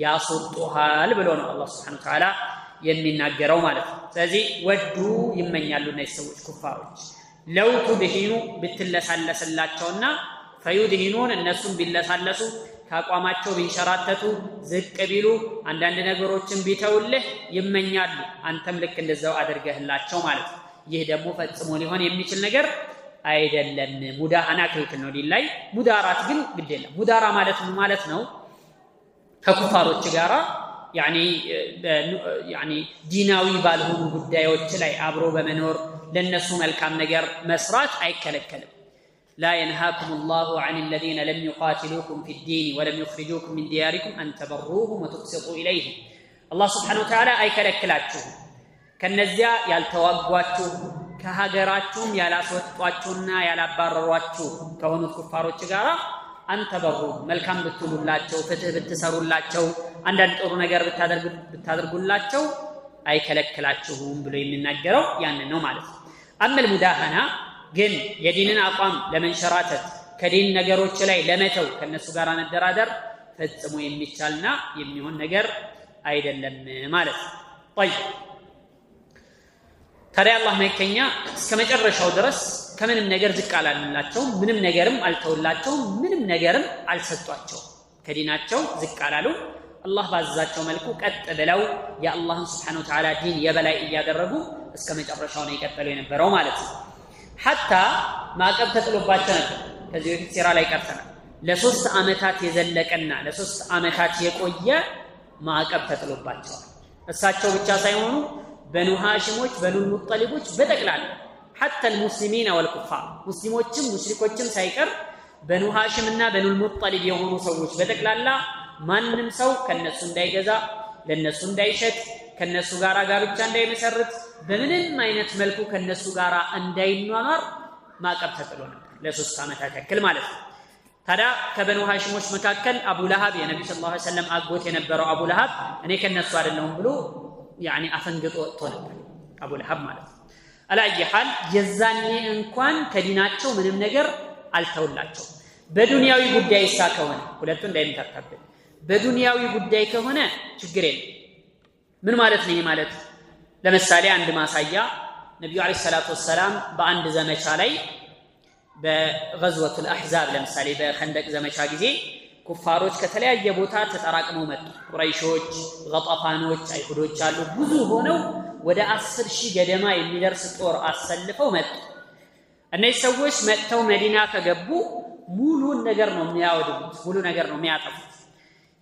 S2: ያስወጡሃል ብሎ ነው አላህ Subhanahu Wa Ta'ala የሚናገረው ማለት ነው። ስለዚህ ወዱ ይመኛሉ እነዚህ ሰዎች ኩፋሮች ለው ትድሂኑ ብትለሳለስላቸውና ፈዩድሂኑን እነሱም ቢለሳለሱ ካቋማቸው ቢንሸራተቱ ዝቅ ቢሉ አንዳንድ ነገሮችን ቢተውልህ ይመኛሉ አንተም ልክ እንደዛው አድርገህላቸው ማለት ነው። ይህ ደግሞ ፈጽሞ ሊሆን የሚችል ነገር አይደለም። ሙዳሃና ክልክል ነው ሊላይ ሙዳራት ግን ግድ የለም። ሙዳራ ማለት ነው ከኩፋሮች ጋራ ያኒ ዲናዊ ባልሆኑ ጉዳዮች ላይ አብሮ በመኖር ለነሱ መልካም ነገር መስራት አይከለከልም። لا ينهاكم الله عن الذين لم يقاتلوكم في الدين ولم يخرجوكم من دياركم أن تبروهم وتقسطوا إليهم. الله سبحانه وتعالى أي كلكلاتهم كالنزيا يالتواقواتهم كهاجراتهم يالاسواتواتشونا يالاباررواتشو كهونو كفارو تشغارا أن تبروهم ملكام بتولولاتشو فتح بتسارولاتشو عندن ጥሩ ነገር ብታደርጉላቸው أي كلكلاتهم بلو يمناجروا يعني ነው ማለት ነው። أما المداهنة ግን የዲንን አቋም ለመንሸራተት ከዲን ነገሮች ላይ ለመተው ከነሱ ጋር መደራደር ፈጽሞ የሚቻልና የሚሆን ነገር አይደለም ማለት ነው። طيب ታዲያ አላህ መልእክተኛ እስከመጨረሻው ድረስ ከምንም ነገር ዝቅ አላልላቸው ምንም ነገርም አልተውላቸው ምንም ነገርም አልሰጧቸው ከዲናቸው ዝቅ አላሉ አላህ ባዛቸው መልኩ ቀጥ ብለው የአላህን Subhanahu Wa Ta'ala ዲን የበላይ እያደረጉ እስከመጨረሻው ነው የቀጠሉ የነበረው ማለት ነው። حتى ما قد تطلباتنا ከዚህ በፊት ሲራ ላይ ቀርተናል ለ3 አመታት የዘለቀና ለ3 አመታት የቆየ ማዕቀብ ተጥሎባቸዋል። እሳቸው ብቻ ሳይሆኑ በኑ ሃሽሞች በኑ ሙጠሊቦች በጠቅላላ حتى المسلمين والكفار ሙስሊሞችም ሙሽሪኮችም ሳይቀር በኑ ሃሽምና በኑ ሙጠሊብ የሆኑ ሰዎች በጠቅላላ ማንንም ሰው ከነሱ እንዳይገዛ ለነሱ እንዳይሸጥ ከነሱ ጋራ ጋብቻ እንዳይመሰርት በምንም አይነት መልኩ ከነሱ ጋራ እንዳይኗኗር ማዕቀብ ተጥሎ ነበር ለ3 አመታት ያክል ማለት ነው። ታዲያ ከበኑ ሃሽሞች መካከል አቡ ለሃብ የነብዩ ሰለላሁ ዐለይሂ ወሰለም አጎት የነበረው አቡ ለሃብ እኔ ከነሱ አይደለሁም ብሎ ያኒ አፈንግጦ ወጥቶ ነበር አቡ ለሃብ ማለት ነው። አላየሃል የዛኔ እንኳን ከዲናቸው ምንም ነገር አልተውላቸው። በዱንያዊ ጉዳይ ከሆነ ሁለቱ እንዳይመታተብ በዱንያዊ ጉዳይ ከሆነ ችግር የለም። ምን ማለት ነው? ማለት ለምሳሌ አንድ ማሳያ ነብዩ አለይሂ ሰላቱ ወሰለም በአንድ ዘመቻ ላይ በغزوة الأحزاب ለምሳሌ በኸንደቅ ዘመቻ ጊዜ ኩፋሮች ከተለያየ ቦታ ተጠራቅመው መጡ። ቁረይሾች፣ ገጣፋኖች፣ አይሁዶች አሉ ብዙ ሆነው ወደ 10,000 ገደማ የሚደርስ ጦር አሰልፈው መጡ። እነዚህ ሰዎች መጥተው መዲና ከገቡ ሙሉን ነገር ነው የሚያወድሙት፣ ሙሉ ነገር ነው የሚያጠፉት።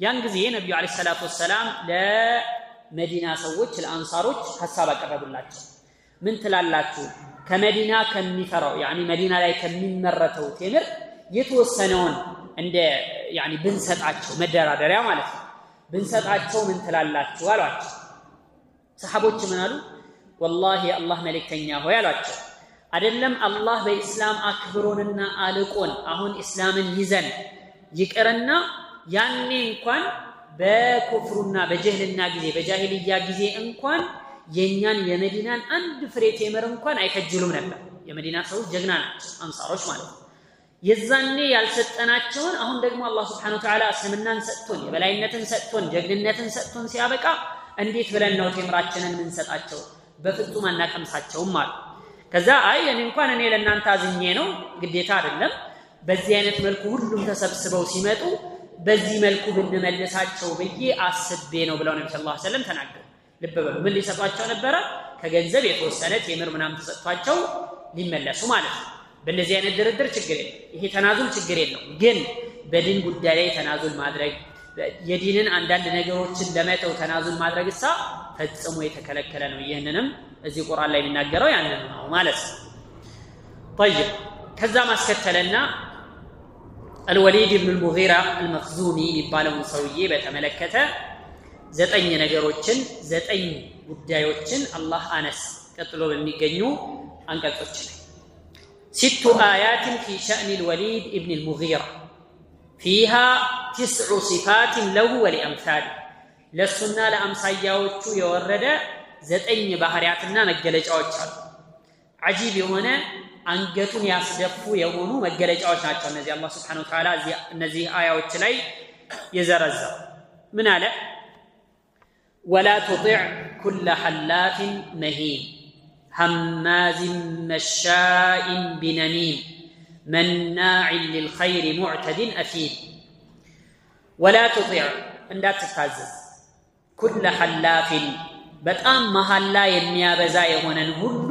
S2: ያን ጊዜ ነብዩ አለይሂ ሰላቱ ወሰለም ለመዲና ሰዎች ለአንሳሮች ሐሳብ አቀረቡላቸው። ምን ትላላችሁ? ከመዲና ከሚፈራው ያኒ መዲና ላይ ከሚመረተው ቴምር የተወሰነውን እንደ ያኒ ብንሰጣቸው መደራደሪያ ማለት ነው ብንሰጣቸው ምን ትላላችሁ አሏቸው። ሰሃቦች ምን አሉ? ወላሂ አላህ መልእክተኛ ሆይ አሏቸው አይደለም አላህ በእስላም አክብሮንና አልቆን አሁን እስላምን ይዘን ይቀርና ያኔ እንኳን በኩፍሩና በጀህልና ጊዜ በጃሂልያ ጊዜ እንኳን የኛን የመዲናን አንድ ፍሬ ቴምር እንኳን አይከጅሉም ነበር። የመዲና ሰዎች ጀግና ናቸው አንሳሮች ማለት ነው። የዛኔ ያልሰጠናቸውን አሁን ደግሞ አላህ Subhanahu Wa Ta'ala እስልምናን ሰጥቶን የበላይነትን ሰጥቶን ጀግንነትን ሰጥቶን ሲያበቃ እንዴት ብለን ነው ቴምራችንን ምን ሰጣቸው? በፍጹም አናቀምሳቸውም ማለት። ከዛ አይ እኔ ለእናንተ አዝኜ ነው ግዴታ አይደለም በዚህ አይነት መልኩ ሁሉም ተሰብስበው ሲመጡ በዚህ መልኩ ብንመልሳቸው ብዬ አስቤ ነው ብለው ነብዩ ሰለላሁ ዐለይሂ ወሰለም ተናገሩ። ልብ በሉ ምን ሊሰጧቸው ነበረ? ከገንዘብ የተወሰነ ቴምር ምናምን ተሰጥቷቸው ሊመለሱ ማለት ነው። በእነዚህ አይነት ድርድር ችግር የለም። ይሄ ተናዙል ችግር የለውም። ግን በዲን ጉዳይ ላይ ተናዙል ማድረግ የዲንን አንዳንድ ነገሮችን ለመተው ተናዙል ማድረግሳ ፈጽሞ የተከለከለ ነው። ይህንንም እዚህ ቁርአን ላይ የሚናገረው ያንን ነው ማለት ነው። طيب ከዛ ማስከተለና الوليد بن المغيرة المخزومي የሚባለውን ሰውዬ በተመለከተ 9 ነገሮችን 9 ጉዳዮችን አላህ አነስ ቀጥሎ በሚገኙ አንቀጾች ላይ 6 آيات في شأن الوليد بن المغيرة فيها 9 صفات له ولأمثاله ለሱና ለአምሳያዎቹ የወረደ 9 ባህሪያትና መገለጫዎች አሉ። عجيب የሆነ አንገቱን ያስደፉ የሆኑ መገለጫዎች ናቸው እነዚህ አላህ Subhanahu Wa Ta'ala እነዚህ አያዎች ላይ የዘረዘው ምን አለ ولا تطع كل حلاف مهين هماز مشاء بنميم مناع للخير معتد أثيم ولا تطع እንዳትታዘዝ كل حلاف በጣም መሐላ የሚያበዛ የሆነን ሁሉ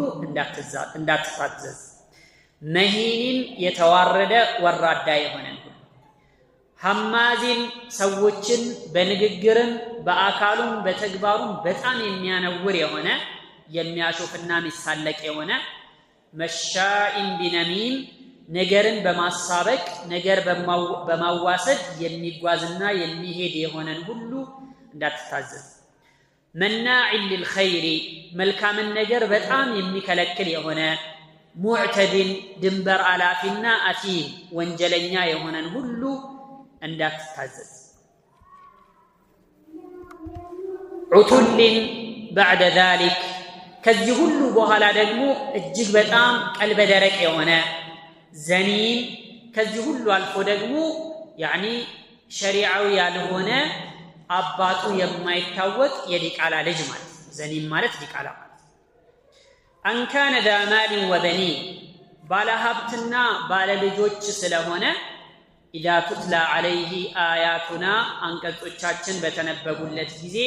S2: እንዳትታዘዝ መሂንን የተዋረደ ወራዳ የሆነን ሁሉ ሐማዚን ሰዎችን በንግግርም በአካሉም በተግባሩም በጣም የሚያነውር የሆነ የሚያሾፍና ሚሳለቅ የሆነ መሻኢን ቢነሚም ነገርን በማሳበቅ ነገር በማዋሰድ የሚጓዝና የሚሄድ የሆነን ሁሉ እንዳትታዘዝ መናዕን للخير መልካምን ነገር በጣም የሚከለክል የሆነ ሙዕተድን ድንበር አላፊና አቲም ወንጀለኛ የሆነን ሁሉ እንዳትታዘዝ ዑቱልን بعد ذلك ከዚህ ሁሉ በኋላ ደግሞ እጅግ በጣም ቀልበ ደረቅ የሆነ ዘኒም ከዚህ ሁሉ አልፎ ደግሞ ያኒ ሸሪዓዊ ያልሆነ አባቱ የማይታወቅ የዲቃላ ልጅ ማለት ዘኒም ማለት ዲቃላ ማለት አንካነ ዳማሊ ወበኒ ባለሀብትና ባለልጆች ስለሆነ إذا تتلى عليه آياتنا አንቀጾቻችን በተነበቡለት ጊዜ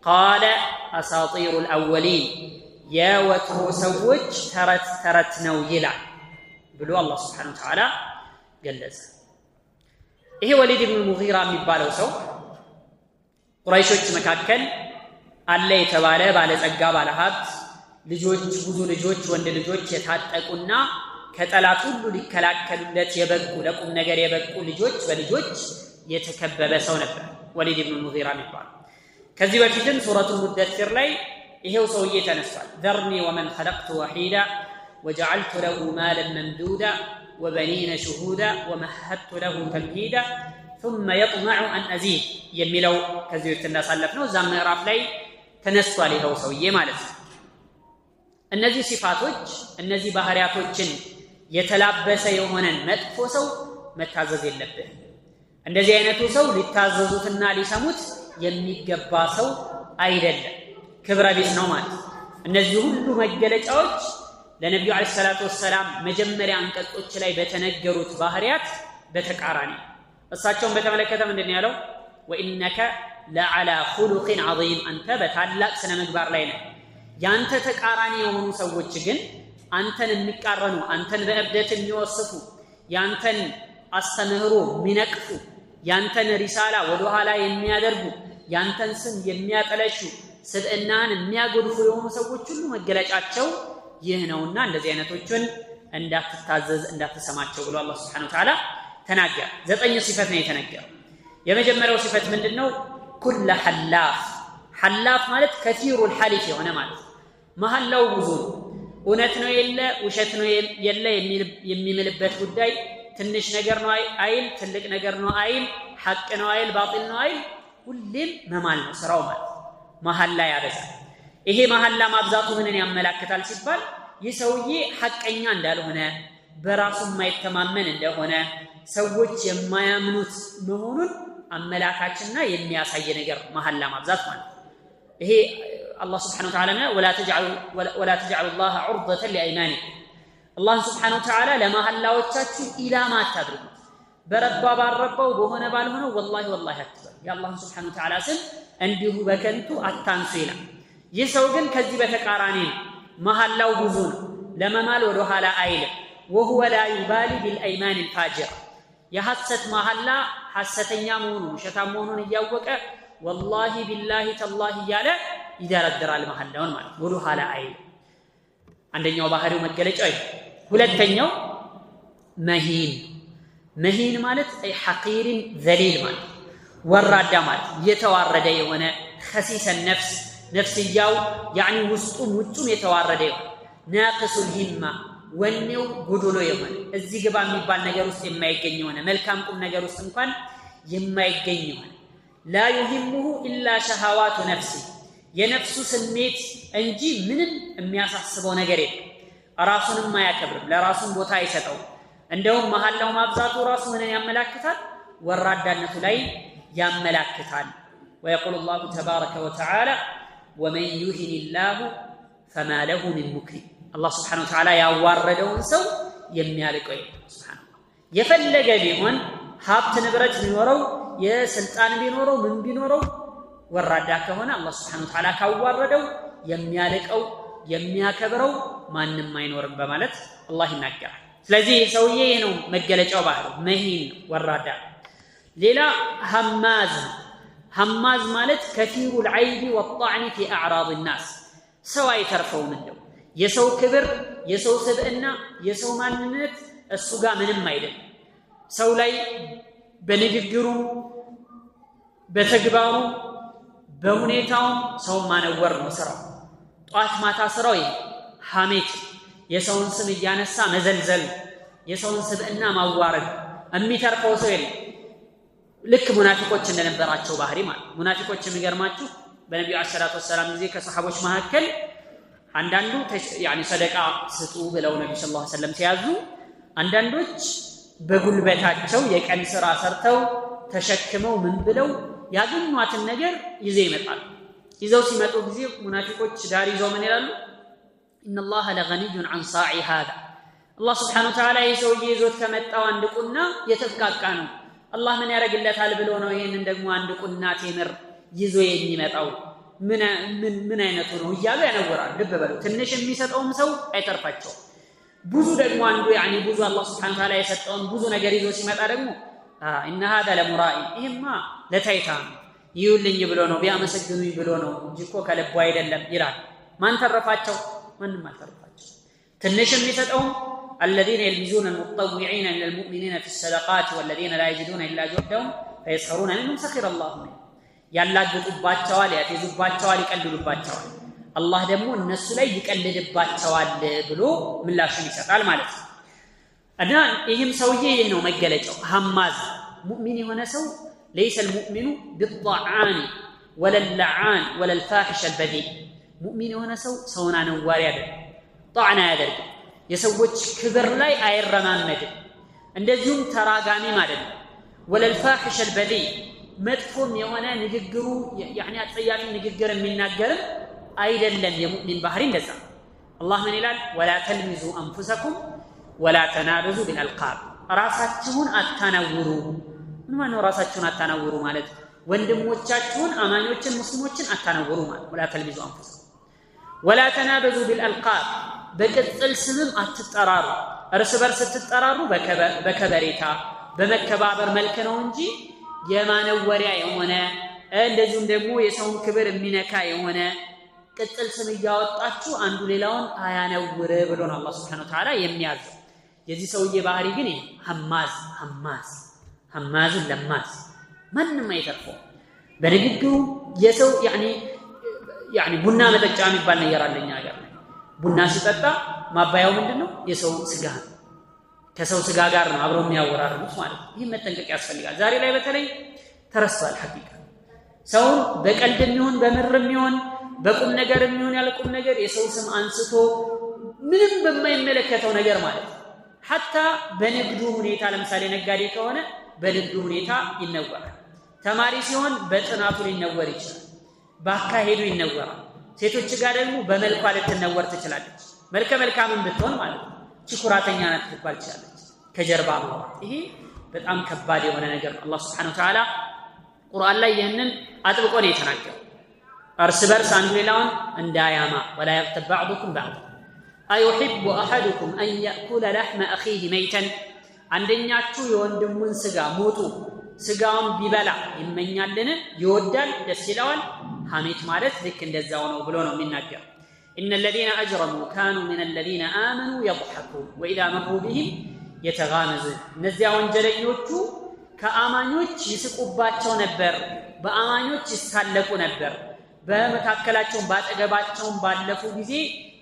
S2: قال أساطير الأولين يا وترو سوج ترت ነው ይላል ብሎ አላህ Subhanahu Wa Ta'ala ገለጸ ይሄ ወሊድ ኢብኑ ሙጊራ የሚባለው ሰው ቁረይሾች መካከል አለ የተባለ ባለጸጋ ባለሀብት ልጆች ብዙ ልጆች ወንድ ልጆች የታጠቁና ከጠላት ሁሉ ሊከላከሉለት የበቁ ለቁም ነገር የበቁ ልጆች በልጆች የተከበበ ሰው ነበር ወሊድ ኢብኑ ሙጊራ የሚባለው ከዚህ በፊትም ሱረቱል ሙደثር ላይ ይሄው ሰውዬ ተነስቷል ذرني ومن خلقت وحيدا وجعلت له مالا ممدودا وبنين شهودا ومهدت له تمهيدا ثم يطمع أن أزيد የሚለው ከዚህ በፊት እንዳሳለፍነው እዛ ምዕራፍ ላይ ተነስቷል ይሄው ሰውዬ ማለት ነው እነዚህ ሲፋቶች እነዚህ ባህሪያቶችን የተላበሰ የሆነን መጥፎ ሰው መታዘዝ የለበት እንደዚህ አይነቱ ሰው ሊታዘዙትና ሊሰሙት የሚገባ ሰው አይደለም ክብረ ቢስ ነው ማለት እነዚህ ሁሉ መገለጫዎች ለነብዩ አለይሂ ሰላቱ ወሰለም መጀመሪያ አንቀጾች ላይ በተነገሩት ባህሪያት በተቃራኒ እሳቸውን በተመለከተ ምንድነው ያለው ወኢነከ ለዓላ ኹሉቅን ዐظيم አንተ በታላቅ ስነ ምግባር ላይ ነህ ያንተ ተቃራኒ የሆኑ ሰዎች ግን አንተን የሚቃረኑ አንተን በእብደት የሚወስፉ ያንተን አስተምህሮ ሚነቅፉ ያንተን ሪሳላ ወደ ኋላ የሚያደርጉ ያንተን ስም የሚያጠለሹ ስብዕናን የሚያጎድፉ የሆኑ ሰዎች ሁሉ መገለጫቸው ይህ ነውና እንደዚህ አይነቶችን እንዳትታዘዝ እንዳትሰማቸው ብሎ አላህ Subhanahu Wa Ta'ala ተናገረ 9 ሲፈት ነው የተነገረው የመጀመሪያው ሲፈት ምንድነው ኩል ሐላፍ ማለት ከቲሩል ሐሊፍ የሆነ ማለት መሐላው ብዙ እውነት ነው የለ ውሸት ነው የለ የሚምልበት ጉዳይ ትንሽ ነገር ነው አይል ትልቅ ነገር ነው አይል ሐቅ ነው አይል ባጢል ነው አይል ሁሌም መማል ነው ስራው ማለት መሐላ ያበዛል ይሄ መሐላ ማብዛቱ ምንን ያመላክታል ሲባል የሰውዬ ሐቀኛ እንዳልሆነ በራሱ የማይተማመን እንደሆነ ሰዎች የማያምኑት መሆኑን አመላካችና የሚያሳይ ነገር መሐላ ማብዛት ማለት ይሄ الله سبحانه وتعالى ولا تجعلوا الله عرضة لأيمانكم الله سبحانه وتعالى لما هلاوቻችሁ ኢላማ አታድርጉ በረባ ባረባው በሆነ ባልሆነ والله አትበል ያ الله سبحانه وتعالى ስም እንዲሁ በከንቱ አታንሱ ይላል ይሰው ግን ከዚህ በተቃራኒ መሐላው ብዙ ነው ለመማል ወደ ኋላ አይልም وهو لا يبالي بالأيمان الفاجرة የሐሰት መሐላ ሐሰተኛ መሆኑን ውሸታም መሆኑን እያወቀ والله بالله تالله እያለ ይደረደራል መሐላውን ማለት ወደ ኋላ አይል አንደኛው ባህሪው መገለጫው ይሄ ሁለተኛው መሂን ማለት ሐቂርን ዘሊል ማለት ወራዳ ማለት የተዋረደ የሆነ خسيس النفس ነፍስያው ያኒ ውስጡም ውጩም የተዋረደ የሆነ ናቅሱል ሂማ ወኔው ጎዶሎ የሆነ እዚህ ግባ የሚባል ነገር ውስጥ የማይገኝ የሆነ መልካም ቁም ነገር ውስጥ እንኳን የማይገኝ የሆነ لا يهمه إلا شهوات نفسه የነፍሱ ስሜት እንጂ ምንም የሚያሳስበው ነገር የለም ራሱንም አያከብርም ለራሱም ቦታ አይሰጠው እንደውም መሐላው ማብዛቱ ራሱ ምንን ያመላክታል ወራዳነቱ ላይ ያመላክታል ويقول الله تبارك وتعالى ومن يهن الله فما له من مكرم الله سبحانه وتعالى ያዋረደውን ሰው የሚያልቀው ሱብሃንአላህ የፈለገ ቢሆን ሀብት ንብረት ቢኖረው የስልጣን ቢኖረው ምን ቢኖረው ወራዳ ከሆነ አላህ Subhanahu Wa Ta'ala ካዋረደው የሚያልቀው የሚያከብረው ማንንም አይኖርም በማለት አላህ ይናገራል ስለዚህ ሰውዬ ነው መገለጫው ባህሩ መሂን ወራዳ ሌላ ሐማዝ ማለት كثير العيب والطعن في اعراض الناس ሰው አይተርፈው ምንድነው የሰው ክብር የሰው ስብዕና የሰው ማንነት እሱ ጋር ምንም አይደለም ሰው ላይ በንግግሩ በተግባሩ በሁኔታው ሰው ማነወር ነው ስራው ጧት ማታ ስራው ሐሜት የሰውን ስም ያነሳ መዘልዘል የሰውን ስብዕና ማዋረድ የሚተርፈው ሰው የለም ልክ ሙናፊቆች እንደነበራቸው ባህሪ ማለት ሙናፊቆች የሚገርማችሁ በነብዩ ሰለላሁ ዐለይሂ ወሰለም ጊዜ ከሰሃቦች መካከል አንዳንዱ ሰደቃ ስጡ ብለው ነብዩ ሰለላሁ ዐለይሂ ወሰለም ሲያዙ አንዳንዶች በጉልበታቸው የቀን ስራ ሰርተው ተሸክመው ምን ብለው ያገኙአትን ነገር ይዘው ይመጣሉ ይዘው ሲመጡ ጊዜ ሙናፊቆች ዳር ይዘው ምን ይላሉ ኢነላህ ለገኒዩን ዐን ሳዒ ሃዛ አላህ Subhanahu Wa Ta'ala ይዘው ይዞት ከመጣው አንድ ቁና የተፍቃቃ ነው አላህ ምን ያረግለታል ብሎ ነው ይሄንን ደግሞ አንድ ቁና ቴምር ይዞ የሚመጣው ምን አይነቱ ነው ይያሉ ያነወራሉ ልብ በሉ ትንሽ የሚሰጠውም ሰው አይተርፋቸው ብዙ ደግሞ አንዱ ብዙ አላህ Subhanahu Wa Ta'ala የሰጠውን ብዙ ነገር ይዞ ሲመጣ ደግሞ ان هذا لمرائي ይሄማ ለታይታ ይውልኝ ብሎ ነው ቢያመሰግኑኝ ብሎ ነው እንጂ እኮ ከልቡ አይደለም ይላል ማን ተረፋቸው ማንም አልተረፋቸው ትንሽ የሚሰጠው الذين يلمزون المتطوعين من المؤمنين في الصدقات والذين لا يجدون الا جهدهم فيسخرون منهم سخر الله منهم ያላግጡባቸዋል ያተዙባቸዋል ይቀልሉባቸዋል አላህ ደግሞ እነሱ ላይ ይቀልልባቸዋል ብሎ ምላሽን ይሰጣል ማለት ነው እና ይህም ሰውዬ ይሄ ነው መገለጫው ሐማዝ ሙእሚን የሆነ ሰው ليس المؤمن بالطعان ولا اللعان ولا الفاحش البذيء ሙእሚን የሆነ ሰው ሰውና ነዋሪ አይደል ጣዕና ያደርግ የሰዎች ክብር ላይ አይረማመድም እንደዚሁም ተራጋሚ ማለት ነው ولا الفاحش البذيء መጥፎም የሆነ ንግግሩ አጥያቂ ንግግር የሚናገር አይደለም የሙእሚን ባህሪ እንደዛ አላህ ምን ይላል ولا تلمزوا انفسكم ولا تنابزوا بالالقاب ራሳችሁን አታናውሩ ምን ራሳችሁን አታናውሩ ማለት ወንድሞቻችሁን አማኞችን ሙስሊሞችን አታናውሩ ማለት ولا تلمزوا انفسكم ولا تنابزوا بالالقاب በቅጽል ስምም አትጠራሩ እርስ በርስ ትጠራሩ በከበሬታ በመከባበር መልክ ነው እንጂ የማነወሪያ የሆነ እንደዚሁም ደግሞ የሰውን ክብር የሚነካ የሆነ ቅጽል ስም ያወጣችሁ አንዱ ሌላውን አያነውር ብሎ ነው አላህ Subhanahu Wa Ta'ala የሚያዘው የዚህ ሰውዬ ባህሪ ግን ሐማዝ ለማዝ ማንንም አይተርፈው በንግግሩ የሰው ቡና መጠጫ የሚባል ነገር አለኛ ሀገር ቡና ሲጠጣ ማባያው ምንድነው የሰው ስጋ ከሰው ስጋ ጋር ነው አብረው የሚያወራሩት ማለት ነው ይሄ መጠንቀቅ ያስፈልጋል ዛሬ ላይ በተለይ ተረስቷል ሐቂቃ ሰው በቀልድም ይሁን በምርም ይሁን በቁም ነገርም ይሁን ያለቁም ነገር የሰው ስም አንስቶ ምንም በማይመለከተው ነገር ማለት ነው حتى በንግዱ ሁኔታ ለምሳሌ ነጋዴ ከሆነ በንግዱ ሁኔታ ይነወራል ተማሪ ሲሆን በጥናቱ ሊነወር ይችላል ባካሄዱ ይነወራል ሴቶች ጋር ደግሞ በመልኳ ልትነወር ትችላለች መልካምን ብትሆን ማለት ነው ኩራተኛ ናት ልትባል ትችላለች ከጀርባ ማውራት ይሄ በጣም ከባድ የሆነ ነገር ነው አላህ Subhanahu Wa Ta'ala ቁርአን ላይ ይሄንን አጥብቆ ነው የተናገረው እርስ በርስ አንዱ ሌላውን እንዳያማ ولا يغتب بعضكم بعضا ايحب احدكم ان ياكل لحم اخيه ميتا አንደኛችሁ የወንድሙን ስጋ ሞቱ ስጋውን ቢበላ ይመኛልን ይወዳል ደስ ይለዋል ሐሜት ማለት ልክ እንደዛው ነው ብሎ ነው የሚናገረው ان الذين اجرموا كانوا من الذين امنوا يضحكون واذا مروا بهم يتغامزون እነዚያ ወንጀለኞቹ ከአማኞች ይስቁባቸው ነበር በአማኞች ይሳለቁ ነበር በመካከላቸው ባጠገባቸው ባለፉ ጊዜ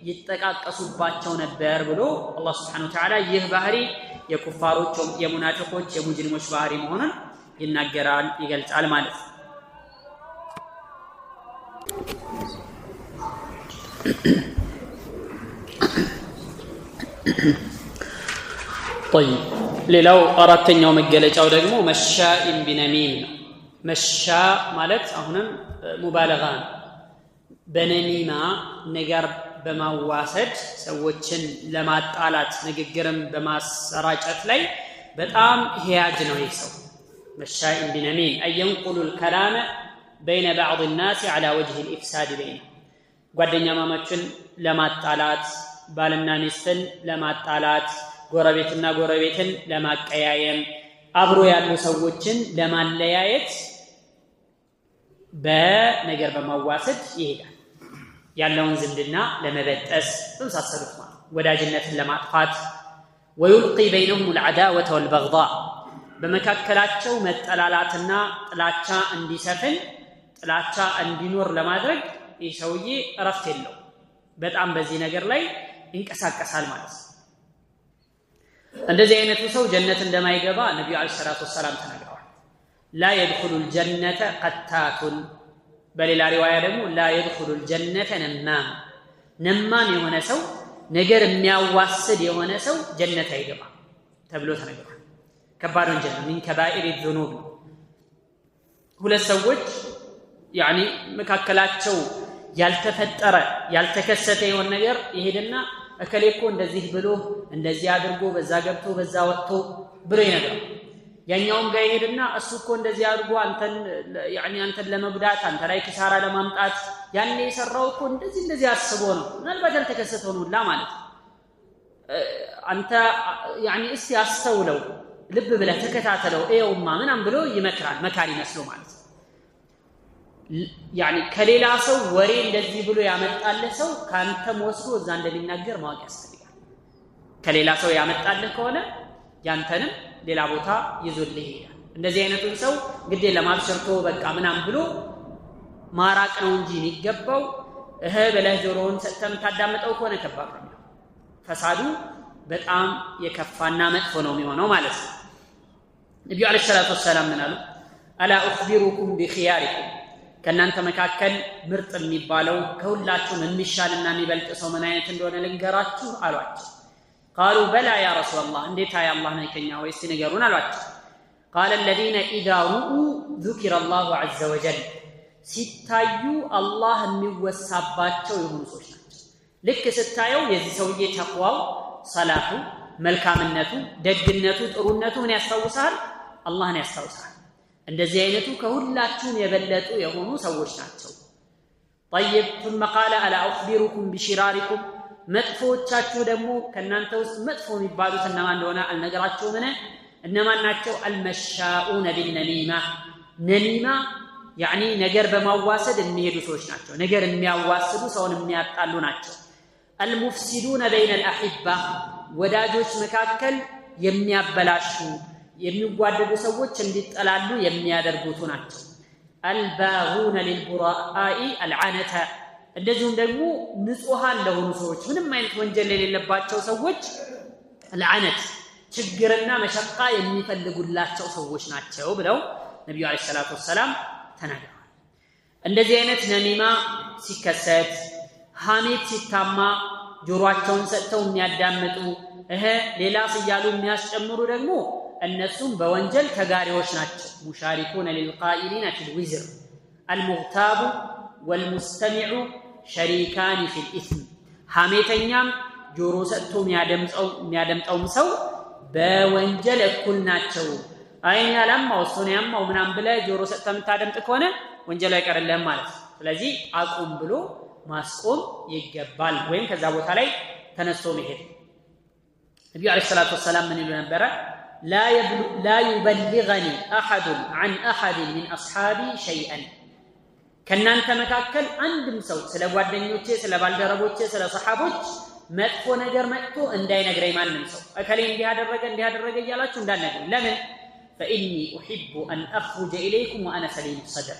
S2: ይተቃቀሱባቸው ነበር ብሎ አላህ Subhanahu Wa Ta'ala ይህ ባህሪ የኩፋሮች የሙናፊቆች የሙጅሪሞች ባህሪ መሆኑን ይናገራል ይገልጻል ማለት ነው طيب ሌላው አራተኛው መገለጫው ደግሞ መሻኢን ቢነሚም ነው። መሻ ማለት አሁንም ሙባለጋ ነው። በነሚማ ነገር በማዋሰድ ሰዎችን ለማጣላት ንግግርን በማሰራጨት ላይ በጣም ህያጅ ነው ይህ ሰው። መሻኢን ቢነሚም አየንቁሉ الكلام بين بعض الناس على وجه الافساد بينهم ጓደኛ ማማችን ለማጣላት ባልና ሚስትን ለማጣላት ጎረቤትና ጎረቤትን ለማቀያየም አብሮ ያሉ ሰዎችን ለማለያየት በነገር በማዋሰድ ይሄዳል። ያለውን ዝምድና ለመበጠስ ተመሳሰሉት ማለት ወዳጅነትን ለማጥፋት ويلقي بينهم العداوة والبغضاء በመካከላቸው መጠላላትና ጥላቻ እንዲሰፍን ጥላቻ እንዲኖር ለማድረግ ይህ ሰውዬ እረፍት የለው በጣም በዚህ ነገር ላይ ይንቀሳቀሳል ማለት ነው። እንደዚህ አይነቱ ሰው ጀነት እንደማይገባ ነብዩ አለይሂ ሰላቱ ወሰለም ተናግረዋል። لا يدخل الجنة قتات በሌላ ሪዋያ ደግሞ لا يدخل الجنة نمام ነማም የሆነ ሰው ነገር የሚያዋስድ የሆነ ሰው ጀነት አይገባ ተብሎ ተነግሯል። ከባድ ወንጀል ነው። من كبائر الذنوب ሁለት ሰዎች يعني መካከላቸው ያልተፈጠረ ያልተከሰተ የሆነ ነገር ይሄድና እከሌኮ እንደዚህ ብሎ እንደዚህ አድርጎ በዛ ገብቶ በዛ ወጥቶ ብሎ ይነግራል። ያኛውም ጋር ይሄድና እሱኮ እንደዚህ አድርጎ አንተን يعني አንተን ለመጉዳት አንተ ላይ ኪሳራ ለማምጣት ያኔ የሰራውኮ እንደዚህ አስቦ ነው ምናልባት ያልተከሰተው ነው ማለት አንተ يعني እስቲ አስተውለው ልብ ብለህ ተከታተለው እየውማ ምናም ብሎ ይመክራል። መካሪ መስሎ ማለት يعني ከሌላ ሰው ወሬ እንደዚህ ብሎ ያመጣልህ ሰው ካንተም ወስዶ እዛ እንደሚናገር ማወቅ ያስፈልጋል። ከሌላ ሰው ያመጣልህ ከሆነ ያንተንም ሌላ ቦታ ይዞልህ ይሄዳል። እንደዚህ አይነቱን ሰው ግዴ ለማብሸርቶ በቃ ምናም ብሎ ማራቅ ነው እንጂ የሚገባው በለህ ጆሮውን ሰጥተም ታዳምጠው ከሆነ ከባድ ነው። ፈሳዱ በጣም የከፋና መጥፎ ነው የሚሆነው ማለት ነው። ነብዩ አለይሂ ሰላቱ ወሰለም ምን አሉ? አላ اخبركم بخياركم ከናንተ መካከል ምርጥ የሚባለው ከሁላችሁም የሚሻልና የሚበልጥ ሰው ምን አይነት እንደሆነ ልንገራችሁ አሏቸው። قالوا بلى يا رسول الله እንዴት አይ አላህ ነከኛ ወይስ ነገሩን አሏቸው። قال الذين اذا رؤوا ذكر الله عز وجل ሲታዩ አላህ የሚወሳባቸው የሆኑ ሰዎች ናቸው። ልክ ስታየው የዚህ ሰውዬ ተቅዋው ሰላቱ መልካምነቱ ደግነቱ ጥሩነቱ ምን ያስታውሳል? አላህን ያስታውሳል። እንደዚህ አይነቱ ከሁላችሁም የበለጡ የሆኑ ሰዎች ናቸው። طيب ثم قال الا اخبركم بشراركم መጥፎቻችሁ ደግሞ ከናንተ ውስጥ መጥፎ የሚባሉት እነማን እንደሆነ አልነገራችሁም? እነማን ናቸው? المشاؤون بالنميمه ነሚማ يعني ነገር በማዋሰድ የሚሄዱ ሰዎች ናቸው። ነገር የሚያዋስዱ ሰውን የሚያጣሉ ናቸው። المفسدون بين الاحبه ወዳጆች መካከል የሚያበላሹ የሚጓደዱ ሰዎች እንዲጠላሉ የሚያደርጉት ናቸው። الباغون للبراء العنة እንደዚሁም ደግሞ ንጹሃን ለሆኑ ሰዎች ምንም አይነት ወንጀል የሌለባቸው ሰዎች العنت ችግርና መሸቃ የሚፈልጉላቸው ሰዎች ናቸው ብለው ነብዩ አለይሂ ሰላቱ ወሰለም ተናግረዋል። እንደዚህ አይነት ነሚማ ሲከሰት ሐሜት ሲታማ ጆሮአቸውን ሰጥተው የሚያዳምጡ ሌላ ሲያሉ የሚያስጨምሩ ደግሞ እነሱም በወንጀል ተጋሪዎች ናቸው። ሙሻሪኩን للقائلين في الوزر المغتاب والمستمع شريكان في الإثم ሐሜተኛም ጆሮ ሰጥቶ የሚያደምጠውም ሰው በወንጀል እኩል ናቸው። አይን ያላማው እሱን ያማው ምናም ብለህ ጆሮ ሰጥተህ የምታደምጥ ከሆነ ወንጀል አይቀርልህም ማለት ነው። ስለዚህ አቁም ብሎ ማስቆም ይገባል፣ ወይም ከዛ ቦታ ላይ ተነስቶ መሄድ። ነብዩ አለይሂ ሰላቱ ወሰለም ምን ይሉ ነበር? لا يبلغني احد عن احد من اصحابي شيئا ከናንተ መካከል አንድም ሰው ስለ ጓደኞቼ ስለ ባልደረቦቼ ስለ ሰሃቦች መጥፎ ነገር መጥቶ እንዳይነግረኝ ማንም ሰው እከሌ እንዲህ ያደረገ እያላችሁ እንዳትነግሩ። ለምን? فاني احب ان اخرج اليكم وانا سليم الصدر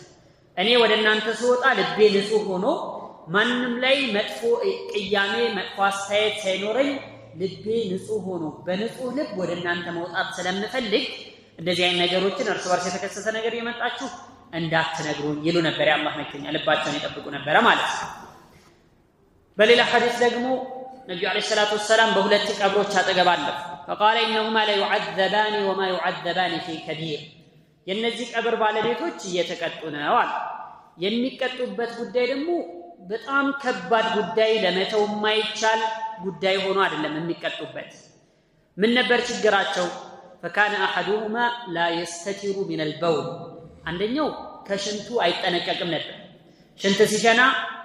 S2: እኔ ወደ እናንተ ስወጣ ልቤ ንጹህ ሆኖ ማንንም ላይ መጥፎ ቅያሜ መጥፎ አስተያየት ሳይኖረኝ ልቤ ንጹህ ሆኖ በንጹህ ልብ ወደ እናንተ መውጣት ስለምፈልግ እንደዚህ አይነት ነገሮችን እርስ በርስ የተከሰተ ነገር የመጣችሁ እንዳትነግሩኝ ይሉ ነበር። የአላህ መልእክተኛ ልባቸውን ይጠብቁ ነበር ማለት ነው። በሌላ ሐዲስ ደግሞ ነብዩ አለይሂ ሰላቱ ወሰለም በሁለት ቀብሮች አጠገባለሁ فقال انهما لا يعذبان وما يعذبان في كبير የነዚህ ቀብር ባለቤቶች እየተቀጡ ነው አለ የሚቀጡበት ጉዳይ ደግሞ በጣም ከባድ ጉዳይ ለመተው የማይቻል ጉዳይ ሆኖ አይደለም የሚቀጡበት ምን ነበር ችግራቸው فكان احدهما لا يستتر من البول አንደኛው ከሽንቱ አይጠነቀቅም ነበር ሽንት ሲሸና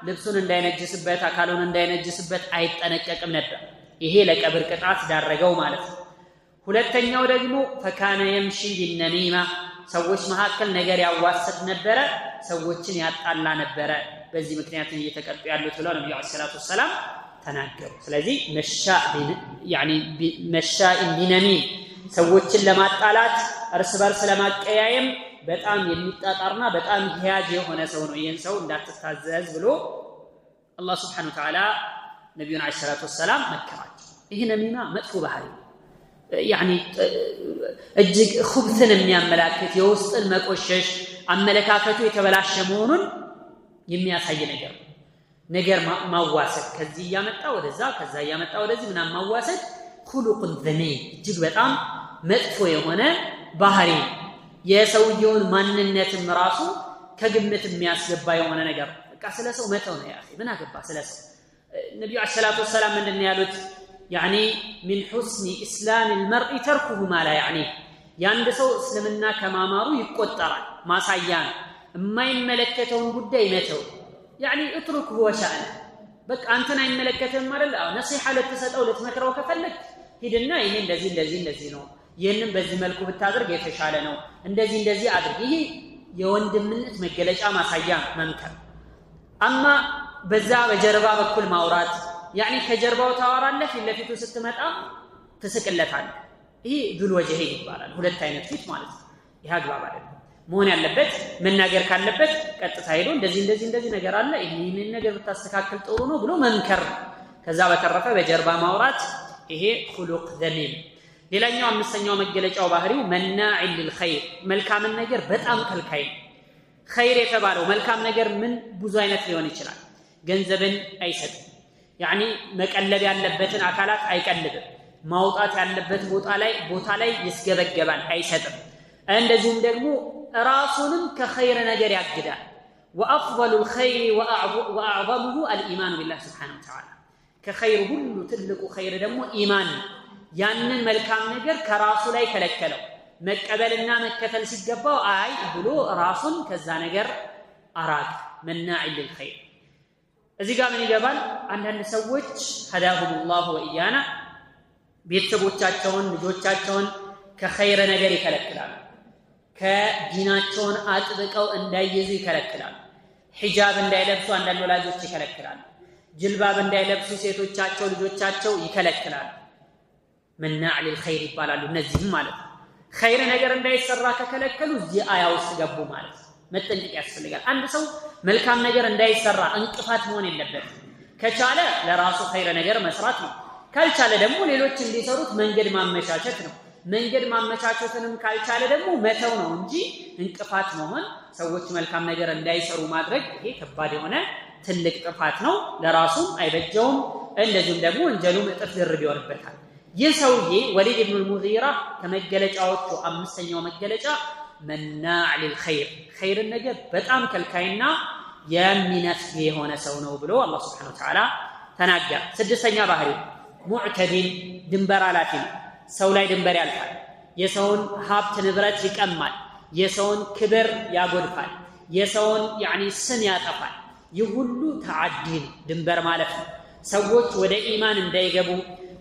S2: ልብሱን እንዳይነጅስበት አካሉን እንዳይነጅስበት አይጠነቀቅም ነበር ይሄ ለቀብር ቅጣት ዳረገው ማለት ነው ሁለተኛው ደግሞ فكان يمشي بالنميمه ሰዎች መካከል ነገር ያዋስድ ነበር ሰዎችን ያጣላ ነበር በዚህ ምክንያት እየተቀጡ ያሉት ብለው ነብዩ አለይሂ ሰላቱ ወሰለም ተናገሩ ስለዚህ መሻእ ቢነሚም ሰዎችን ለማጣላት እርስ በርስ ለማቀያየም በጣም የሚጣጣርና በጣም ሂያጅ የሆነ ሰው ነው ይሄን ሰው እንዳትታዘዝ ብሎ አላህ Subhanahu Wa Ta'ala ነብዩን አለይሂ ሰላቱ ወሰለም መከራቸው ይሄ ነሚማ መጥፎ ባህሪ እጅግ ኹብትን የሚያመላክት የውስጥን መቆሸሽ አመለካከቱ የተበላሸ መሆኑን የሚያሳይ ነገር ማዋሰድ ከዚህ ያመጣ ወደዛ ከዛ ያመጣ ወደዚህ ምናም ማዋሰድ خلق ذميم እጅግ በጣም መጥፎ የሆነ ባህሪ የሰውየውን ማንነትም ራሱ ከግምት የሚያስገባ የሆነ ነገር በቃ ስለሰው መተው ነው ያኺ ምን አገባ ስለሰው ነብዩ አለይሂ ሰላቱ ወሰለም ምንድነው ያሉት من حسن اسلام المرء تركه ما لا يعنيه ያንድ ሰው እስልምና ከማማሩ ይቆጠራል ማሳያ ነው የማይመለከተውን ጉዳይ መተው اتركه وشأنه በቃ አንተን አይመለከተም አይደል ነሲሃ ለተሰጠው ለተመክረው ከፈለክ ሂድና ይሄ እንደዚህ ነው ይሄንን በዚህ መልኩ ብታደርግ የተሻለ ነው እንደዚህ አድርግ ይሄ የወንድምነት መገለጫ ማሳያ መምከር አማ በዛ በጀርባ በኩል ማውራት ከጀርባው ታወራለህ ለፊቱ ስትመጣ ትስቅለታል ይሄ ዱል ወጀህ ይባላል ሁለት አይነት ፊት ማለት ነው ይሄ አግባብ አይደለም መሆን ያለበት መናገር ካለበት ቀጥታ ሄዶ እንደዚህ ነገር አለ ይሄንን ነገር ብታስተካክል ጥሩ ነው ብሎ መንከር ከዛ በተረፈ በጀርባ ማውራት ይሄ خلق ذميم ሌላኛው አምስተኛው መገለጫው ባህሪው መናዕ للخير መልካም ነገር በጣም ከልካይ ኸይር የተባለው መልካም ነገር ምን ብዙ አይነት ሊሆን ይችላል ገንዘብን አይሰጥም መቀለብ ያለበትን አካላት አይቀልብም ማውጣት ያለበት ቦታ ላይ ይስገበገባል አይሰጥም እንደዚሁም ደግሞ ራሱንም ከኸይር ነገር ያግዳል وافضل الخير واعظمه الايمان بالله سبحانه وتعالى ከኸይር ሁሉ ትልቁ ኸይር ደግሞ ኢማን ያንን መልካም ነገር ከራሱ ላይ ከለከለው መቀበልና መከተል ሲገባው አይ ብሎ ራሱን ከዛ ነገር አራቅ መናዕ للخير እዚህ ጋር ምን ይገባል አንዳንድ ሰዎች هداهم الله وايانا ቤተሰቦቻቸውን ልጆቻቸውን ከኸይር ነገር ይከለክላሉ ከዲናቸውን አጥብቀው እንዳይይዙ ይከለክላሉ ሒጃብ እንዳይለብሱ አንዳንድ ወላጆች ይከለክላሉ ጅልባብ እንዳይለብሱ ሴቶቻቸው ልጆቻቸው ይከለክላሉ መናዕ للخير ይባላሉ እነዚህም ማለት ነው ኸይር ነገር እንዳይሰራ ከከለከሉ እዚህ አያ ውስጥ ገቡ ማለት መጠንቀቅ ያስፈልጋል አንድ ሰው መልካም ነገር እንዳይሰራ እንቅፋት መሆን የለበትም ከቻለ ለራሱ ኸይር ነገር መስራት ነው ካልቻለ ደግሞ ሌሎች እንዲሰሩት መንገድ ማመቻቸት ነው መንገድ ማመቻቸትንም ካልቻለ ደግሞ መተው ነው እንጂ እንቅፋት መሆን ሰዎች መልካም ነገር እንዳይሰሩ ማድረግ ይሄ ከባድ የሆነ ትልቅ ጥፋት ነው ለራሱም አይበጀውም እንደዚሁም ደግሞ ወንጀሉም እጥፍ ድርብ ይሆንበታል የሰውዬ ወሊድ ኢብኑ አልሙጊራ ከመገለጫዎቹ አምስተኛው መገለጫ መናዕ للخير ኸይር ነገር በጣም ከልካይና የሚነፍስ የሆነ ሰው ነው ብሎ አላህ Subhanahu Wa Ta'ala ተናገረ ስድስተኛ ባህሪው ሙዕተዲን ድንበር አላፊ ሰው ላይ ድንበር ያልፋል የሰውን ሀብት ንብረት ይቀማል የሰውን ክብር ያጎድፋል የሰውን ስም ያጠፋል ይህ ሁሉ ተዓዲን ድንበር ማለት ነው ሰዎች ወደ ኢማን እንዳይገቡ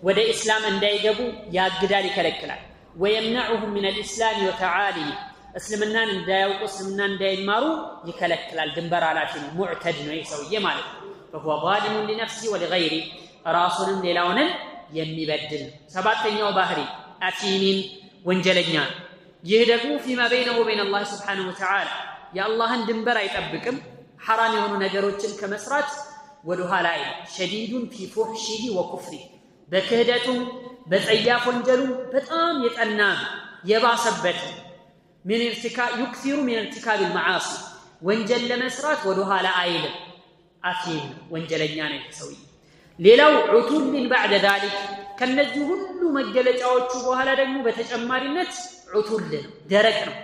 S2: ወደ እስላም እንዳይገቡ ያግዳል ይከለክላል ويمنعهم من الاسلام وتعاليه እስልምናን እንዳያውቁ እስልምናን እንዳይማሩ ይከለክላል ድንበር አላፊ ነው ሙዕተድ ነው ይሰውዬ ማለት ነው فهو ظالم لنفسه ولغيره ራሱንም ሌላውንም የሚበድል ሰባተኛው ባህሪ አቲሚን ወንጀለኛ ይህ ደግሞ فيما بينه وبين الله سبحانه وتعالى የአላህን ድንበር አይጠብቅም حرام የሆኑ ነገሮችን ከመስራት ወደ ኋላ شديد في فحشه وكفره በክህደቱ በጸያፍ ወንጀሉ በጣም የጠና የባሰበት من ارتكاب يكثر من ارتكاب المعاصي ወንጀል ለመስራት ወደ ኋላ አይልም አቲም ወንጀለኛ ነው ሰውዬ ሌላው ዑቱልን بعد ذلك ከነዚህ ሁሉ መገለጫዎቹ በኋላ ደግሞ በተጨማሪነት ዑቱል ደረቅ ነው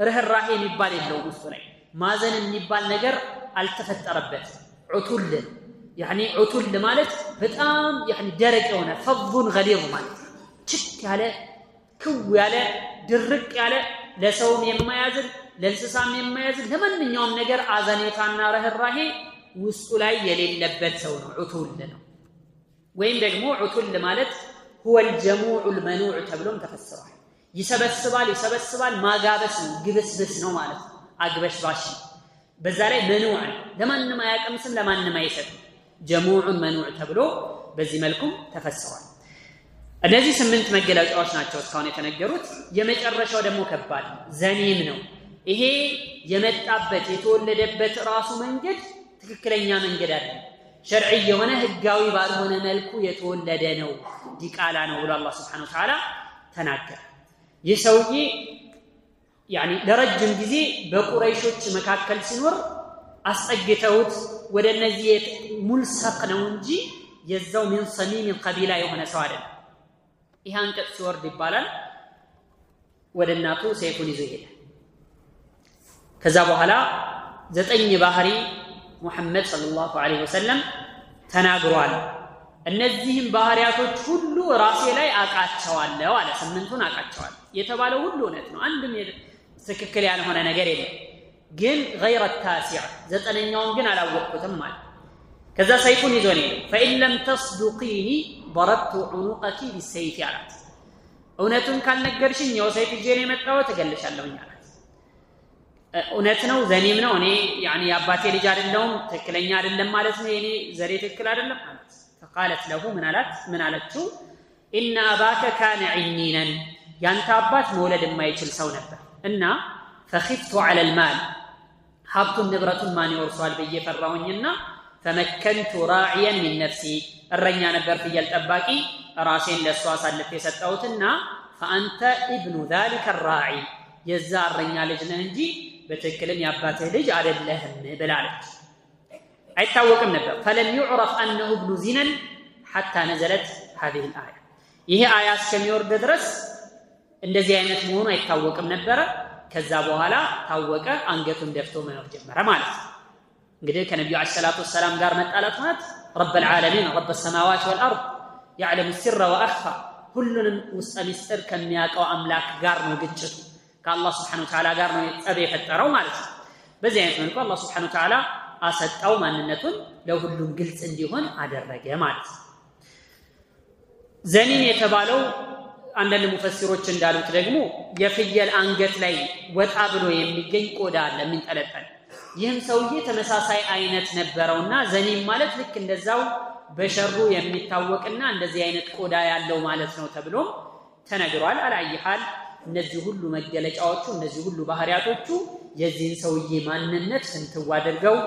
S2: ርህራሄ የሚባል የለውም ውስጡ ላይ ማዘን የሚባል ነገር አልተፈጠረበት ዑቱል يعني ዑቱል ማለት በጣም يعني ደረቅ የሆነ ፈض غليظ ማለት ችክ ያለ ክው ያለ ድርቅ ያለ ለሰውም የማያዝን ለእንስሳም የማያዝን ለማንኛውም ነገር አዘኔታና ርህራሄ ውስጡ ላይ የሌለበት ሰው ነው ዑቱል ነው ወይም ደግሞ ዑቱል ማለት هو الجموع المنوع ተብሎም ተፈስሯል ይሰበስባል ማጋበስ ነው ግብስብስ ነው ማለት አግበሽ ባሽ በዛ ላይ መንوع ለማንንም አያቀምስም ለማንንም አይሰጥም جموع منوع ተብሎ በዚህ መልኩ ተፈስሯል እነዚህ 8 መገለጫዎች ናቸው እስካሁን የተነገሩት የመጨረሻው ደግሞ ከባድ ዘኒም ነው ይሄ የመጣበት የተወለደበት ራሱ መንገድ ትክክለኛ መንገድ አይደለም ሸርዒ የሆነ ህጋዊ ባልሆነ መልኩ የተወለደ ነው ዲቃላ ነው ብሎ አላህ Subhanahu Wa Ta'ala ተናገረ የሰውዬ يعني ለረጅም ጊዜ በቁረይሾች መካከል ሲኖር አስጠግተውት ወደ እነዚህ ሙልሰቅ ነው እንጂ የዛው ምን ሰሚም ቀቢላ የሆነ ሰው አይደለም ይሄ አንቀጽ ሲወርድ ይባላል ወደ እናቱ ሰይፉን ይዞ ይሄዳል ከዛ በኋላ 9 ባህሪ ሙሐመድ ሰለላሁ ዐለይሂ ወሰለም ተናግሯል እነዚህም ባህሪያቶች ሁሉ ራሴ ላይ አቃቸዋለሁ አለ 8ቱን አቃቸዋል የተባለው ሁሉ እውነት ነው አንድም ትክክል ያልሆነ ነገር የለም ግን غير التاسع 9ኛውን ግን አላወቅኩትም ማለት ከዛ ሰይፉን ይዞ ነው فإن لم تصدقيني ضربت عنقك بالسيف አላት እውነቱን ካልነገርሽኝ ያው ሰይፍ ይዤ ነው የመጣው ተገልሻለሁኝ አላት እውነት ነው ዘኒም ነው እኔ يعني አባቴ ልጅ አይደለም ትክክለኛ አይደለም ማለት ነው እኔ ዘሬ ትክክል አይደለም ማለት فقالت له ምን አለችው ان اباك كان عنينا ያንተ አባት መውለድ የማይችል ሰው ነበር እና فخفت على المال ሀብቱን ንብረቱን ማን ይወርሳል በየፈራውኝና فمكنت راعيا من نفسي እረኛ ነበር ፍየል ጠባቂ ራሴን ለሷ አሳልፌ ሰጣውትና فانت ابن ذلك الراعي የዛ እረኛ ልጅ ነህ እንጂ በትክክልም ያባትህ ልጅ አይደለህም ብላለች አይታወቅም ነበር فلم يعرف انه ابن زنا حتى نزلت هذه الايه ይሄ አያ እስከሚወርድ ድረስ እንደዚህ አይነት መሆኑ አይታወቅም ነበር ከዛ በኋላ ታወቀ አንገቱን ደፍቶ መኖር ጀመረ ማለት እንግዲህ ከነብዩ አለይሂ ሰላቱ ወሰለም ጋር መጣላት ማለት رب العالمين رب السماوات والارض يعلم السر واخفى ሁሉንም ውስጥ ሚስጥር ከሚያውቀው አምላክ ጋር ነው ግጭቱ ከአላህ Subhanahu Wa Ta'ala ጋር ነው ጸብ የፈጠረው ማለት ነው በዚህ አይነት መልኩ አላህ Subhanahu Wa Ta'ala አሰጣው ማንነቱን ለሁሉም ግልጽ እንዲሆን አደረገ ማለት ነው ዘኒን የተባለው አንዳንድ ሙፈሲሮች እንዳሉት ደግሞ የፍየል አንገት ላይ ወጣ ብሎ የሚገኝ ቆዳ አለ የሚንጠለጠል ይህም ሰውዬ ተመሳሳይ አይነት ነበረውና ዘኒም ማለት ልክ እንደዛው በሸሩ የሚታወቅና እንደዚህ አይነት ቆዳ ያለው ማለት ነው ተብሎ ተነግሯል አላየሃል እነዚህ ሁሉ መገለጫዎቹ እነዚህ ሁሉ ባህሪያቶቹ የዚህን ሰውዬ ማንነት ፍንትው አድርገው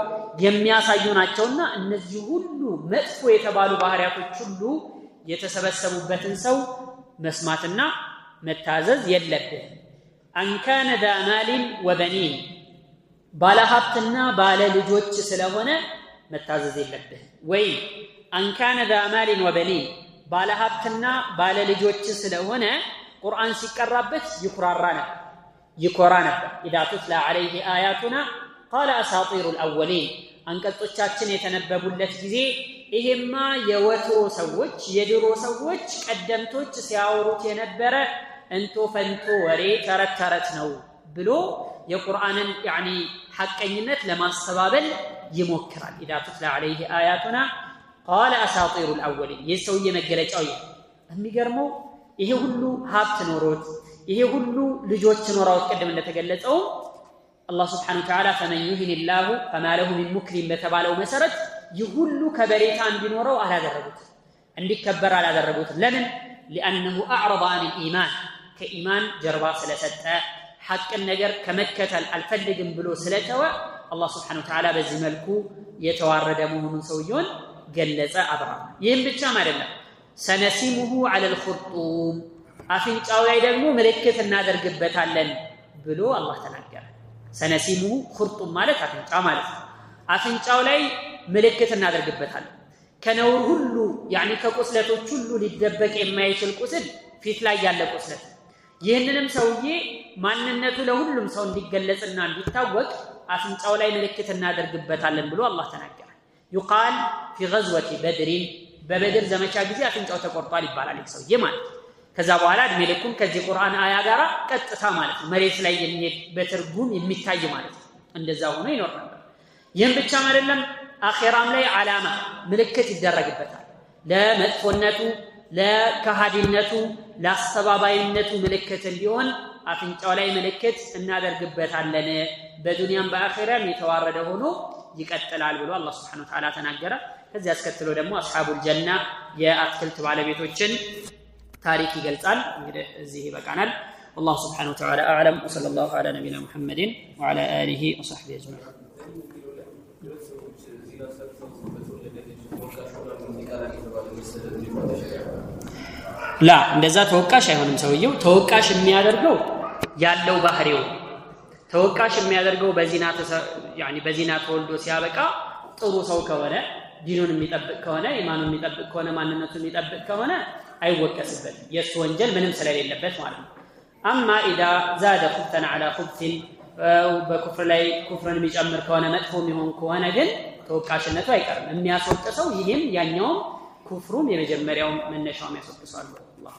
S2: የሚያሳዩ ናቸውና እነዚህ ሁሉ መጥፎ የተባሉ ባህሪያቶች ሁሉ የተሰበሰቡበትን ሰው መስማትና መታዘዝ የለብህ አንካነ ዳማሊን ወበኒን ባለ ሀብትና ባለ ልጆች ስለሆነ መታዘዝ የለብህ ወይ አንካነ ዳማሊን ወበኒን ባለ ሀብትና ባለ ልጆች ስለሆነ ቁርአን ሲቀራበት ይኮራ ነበር اذا تتلى عليه اياتنا قال اساطير الاولين አንቀጾቻችን የተነበቡለት ጊዜ ይሄማ የወትሮ ሰዎች የድሮ ሰዎች ቀደምቶች ሲያወሩት የነበረ እንቶ ፈንቶ ወሬ ተረት ነው ብሎ የቁርአንን يعني ሐቀኝነት ለማስተባበል ይሞክራል اذا تتلى عليه اياتنا قال اساطير الاولين የሰውዬ መገለጫው የሚገርመው ይሄ ሁሉ ሀብት ኖሮት ይሄ ሁሉ ልጆች ኖራውት ቀደም እንደተገለጸው አላህ Subhanahu Wa Ta'ala فمن يهن الله فما له من مكرم በተባለው መሰረት ይሁሉ ከበሬታ እንዲኖረው አላደረጉት እንዲከበር አላደረጉት ለምን لانه اعرض عن الايمان ከኢማን ጀርባ ስለሰጠ ሐቅን ነገር ከመከተል አልፈልግም ብሎ ስለተወ አላህ Subhanahu Wa Ta'ala በዚህ መልኩ የተዋረደ መሆኑን ሰውየውን ገለጸ አብራራ ይህም ብቻም አይደለም ሰነሲሙሁ على الخرطوم አፍንጫው ላይ ደግሞ ምልክት እናደርግበታለን ብሎ አላህ ተናገረ ሰነሲሙሁ خرطوم ማለት አፍንጫ ማለት ነው አፍንጫው ላይ ምልክት እናደርግበታለን ከነውር ሁሉ يعني ከቁስለቶች ሁሉ ሊደበቅ የማይችል ቁስል ፊት ላይ ያለ ቁስለት ይህንንም ሰውዬ ማንነቱ ለሁሉም ሰው እንዲገለጽና እንዲታወቅ አፍንጫው ላይ ምልክት እናደርግበታለን ብሎ አላህ ተናገረ يقال في غزوة بدر በበድር ዘመቻ ጊዜ አፍንጫው ተቆርጧል ይባላል ይሰውዬ ማለት ከዛ በኋላ እድሜ ልኩን ከዚህ ቁርአን አያ ጋር ቀጥታ ማለት ነው መሬት ላይ የሚሄድ በትርጉም የሚታይ ማለት ነው እንደዛ ሆኖ ይኖር ነበር ይህም ብቻ አይደለም አኺራም ላይ ዓላማ ምልክት ይደረግበታል ለመጥፎነቱ ለከሃዲነቱ ለአስተባባይነቱ ምልክት እንዲሆን አፍንጫው ላይ ምልክት እናደርግበታለን በዱንያም በአኺራም የተዋረደ ሆኖ ይቀጥላል ብሎ አላህ Subhanahu Wa Ta'ala ተናገረ ከዚህ አስከትሎ ደግሞ አስሐቡል ጀና የአትክልት ባለቤቶችን ታሪክ ይገልጻል እንግዲህ እዚህ ይበቃናል والله سبحانه وتعالى اعلم وصلى الله على نبينا محمد وعلى اله وصحبه اجمعين لا እንደዛ ተወቃሽ አይሆንም ሰውየው ተወቃሽ የሚያደርገው ያለው ባህሪው ተወቃሽ የሚያደርገው በዚና يعني በዚና ተወልዶ ሲያበቃ ጥሩ ሰው ከሆነ ዲኑን የሚጠብቅ ከሆነ ኢማኑን የሚጠብቅ ከሆነ ማንነቱን የሚጠብቅ ከሆነ አይወቀስበት የሱ ወንጀል ምንም ስለሌለበት ማለት ነው اما اذا زاد خبثا على خبث በኩፍር ላይ ኩፍርን የሚጨምር ከሆነ መጥፎ የሚሆን ከሆነ ግን ተወቃሽነቱ አይቀርም የሚያስወቅሰው ይሄም ያኛው ኩፍሩም የመጀመሪያው መነሻው የሚያስወቅሰው አላህ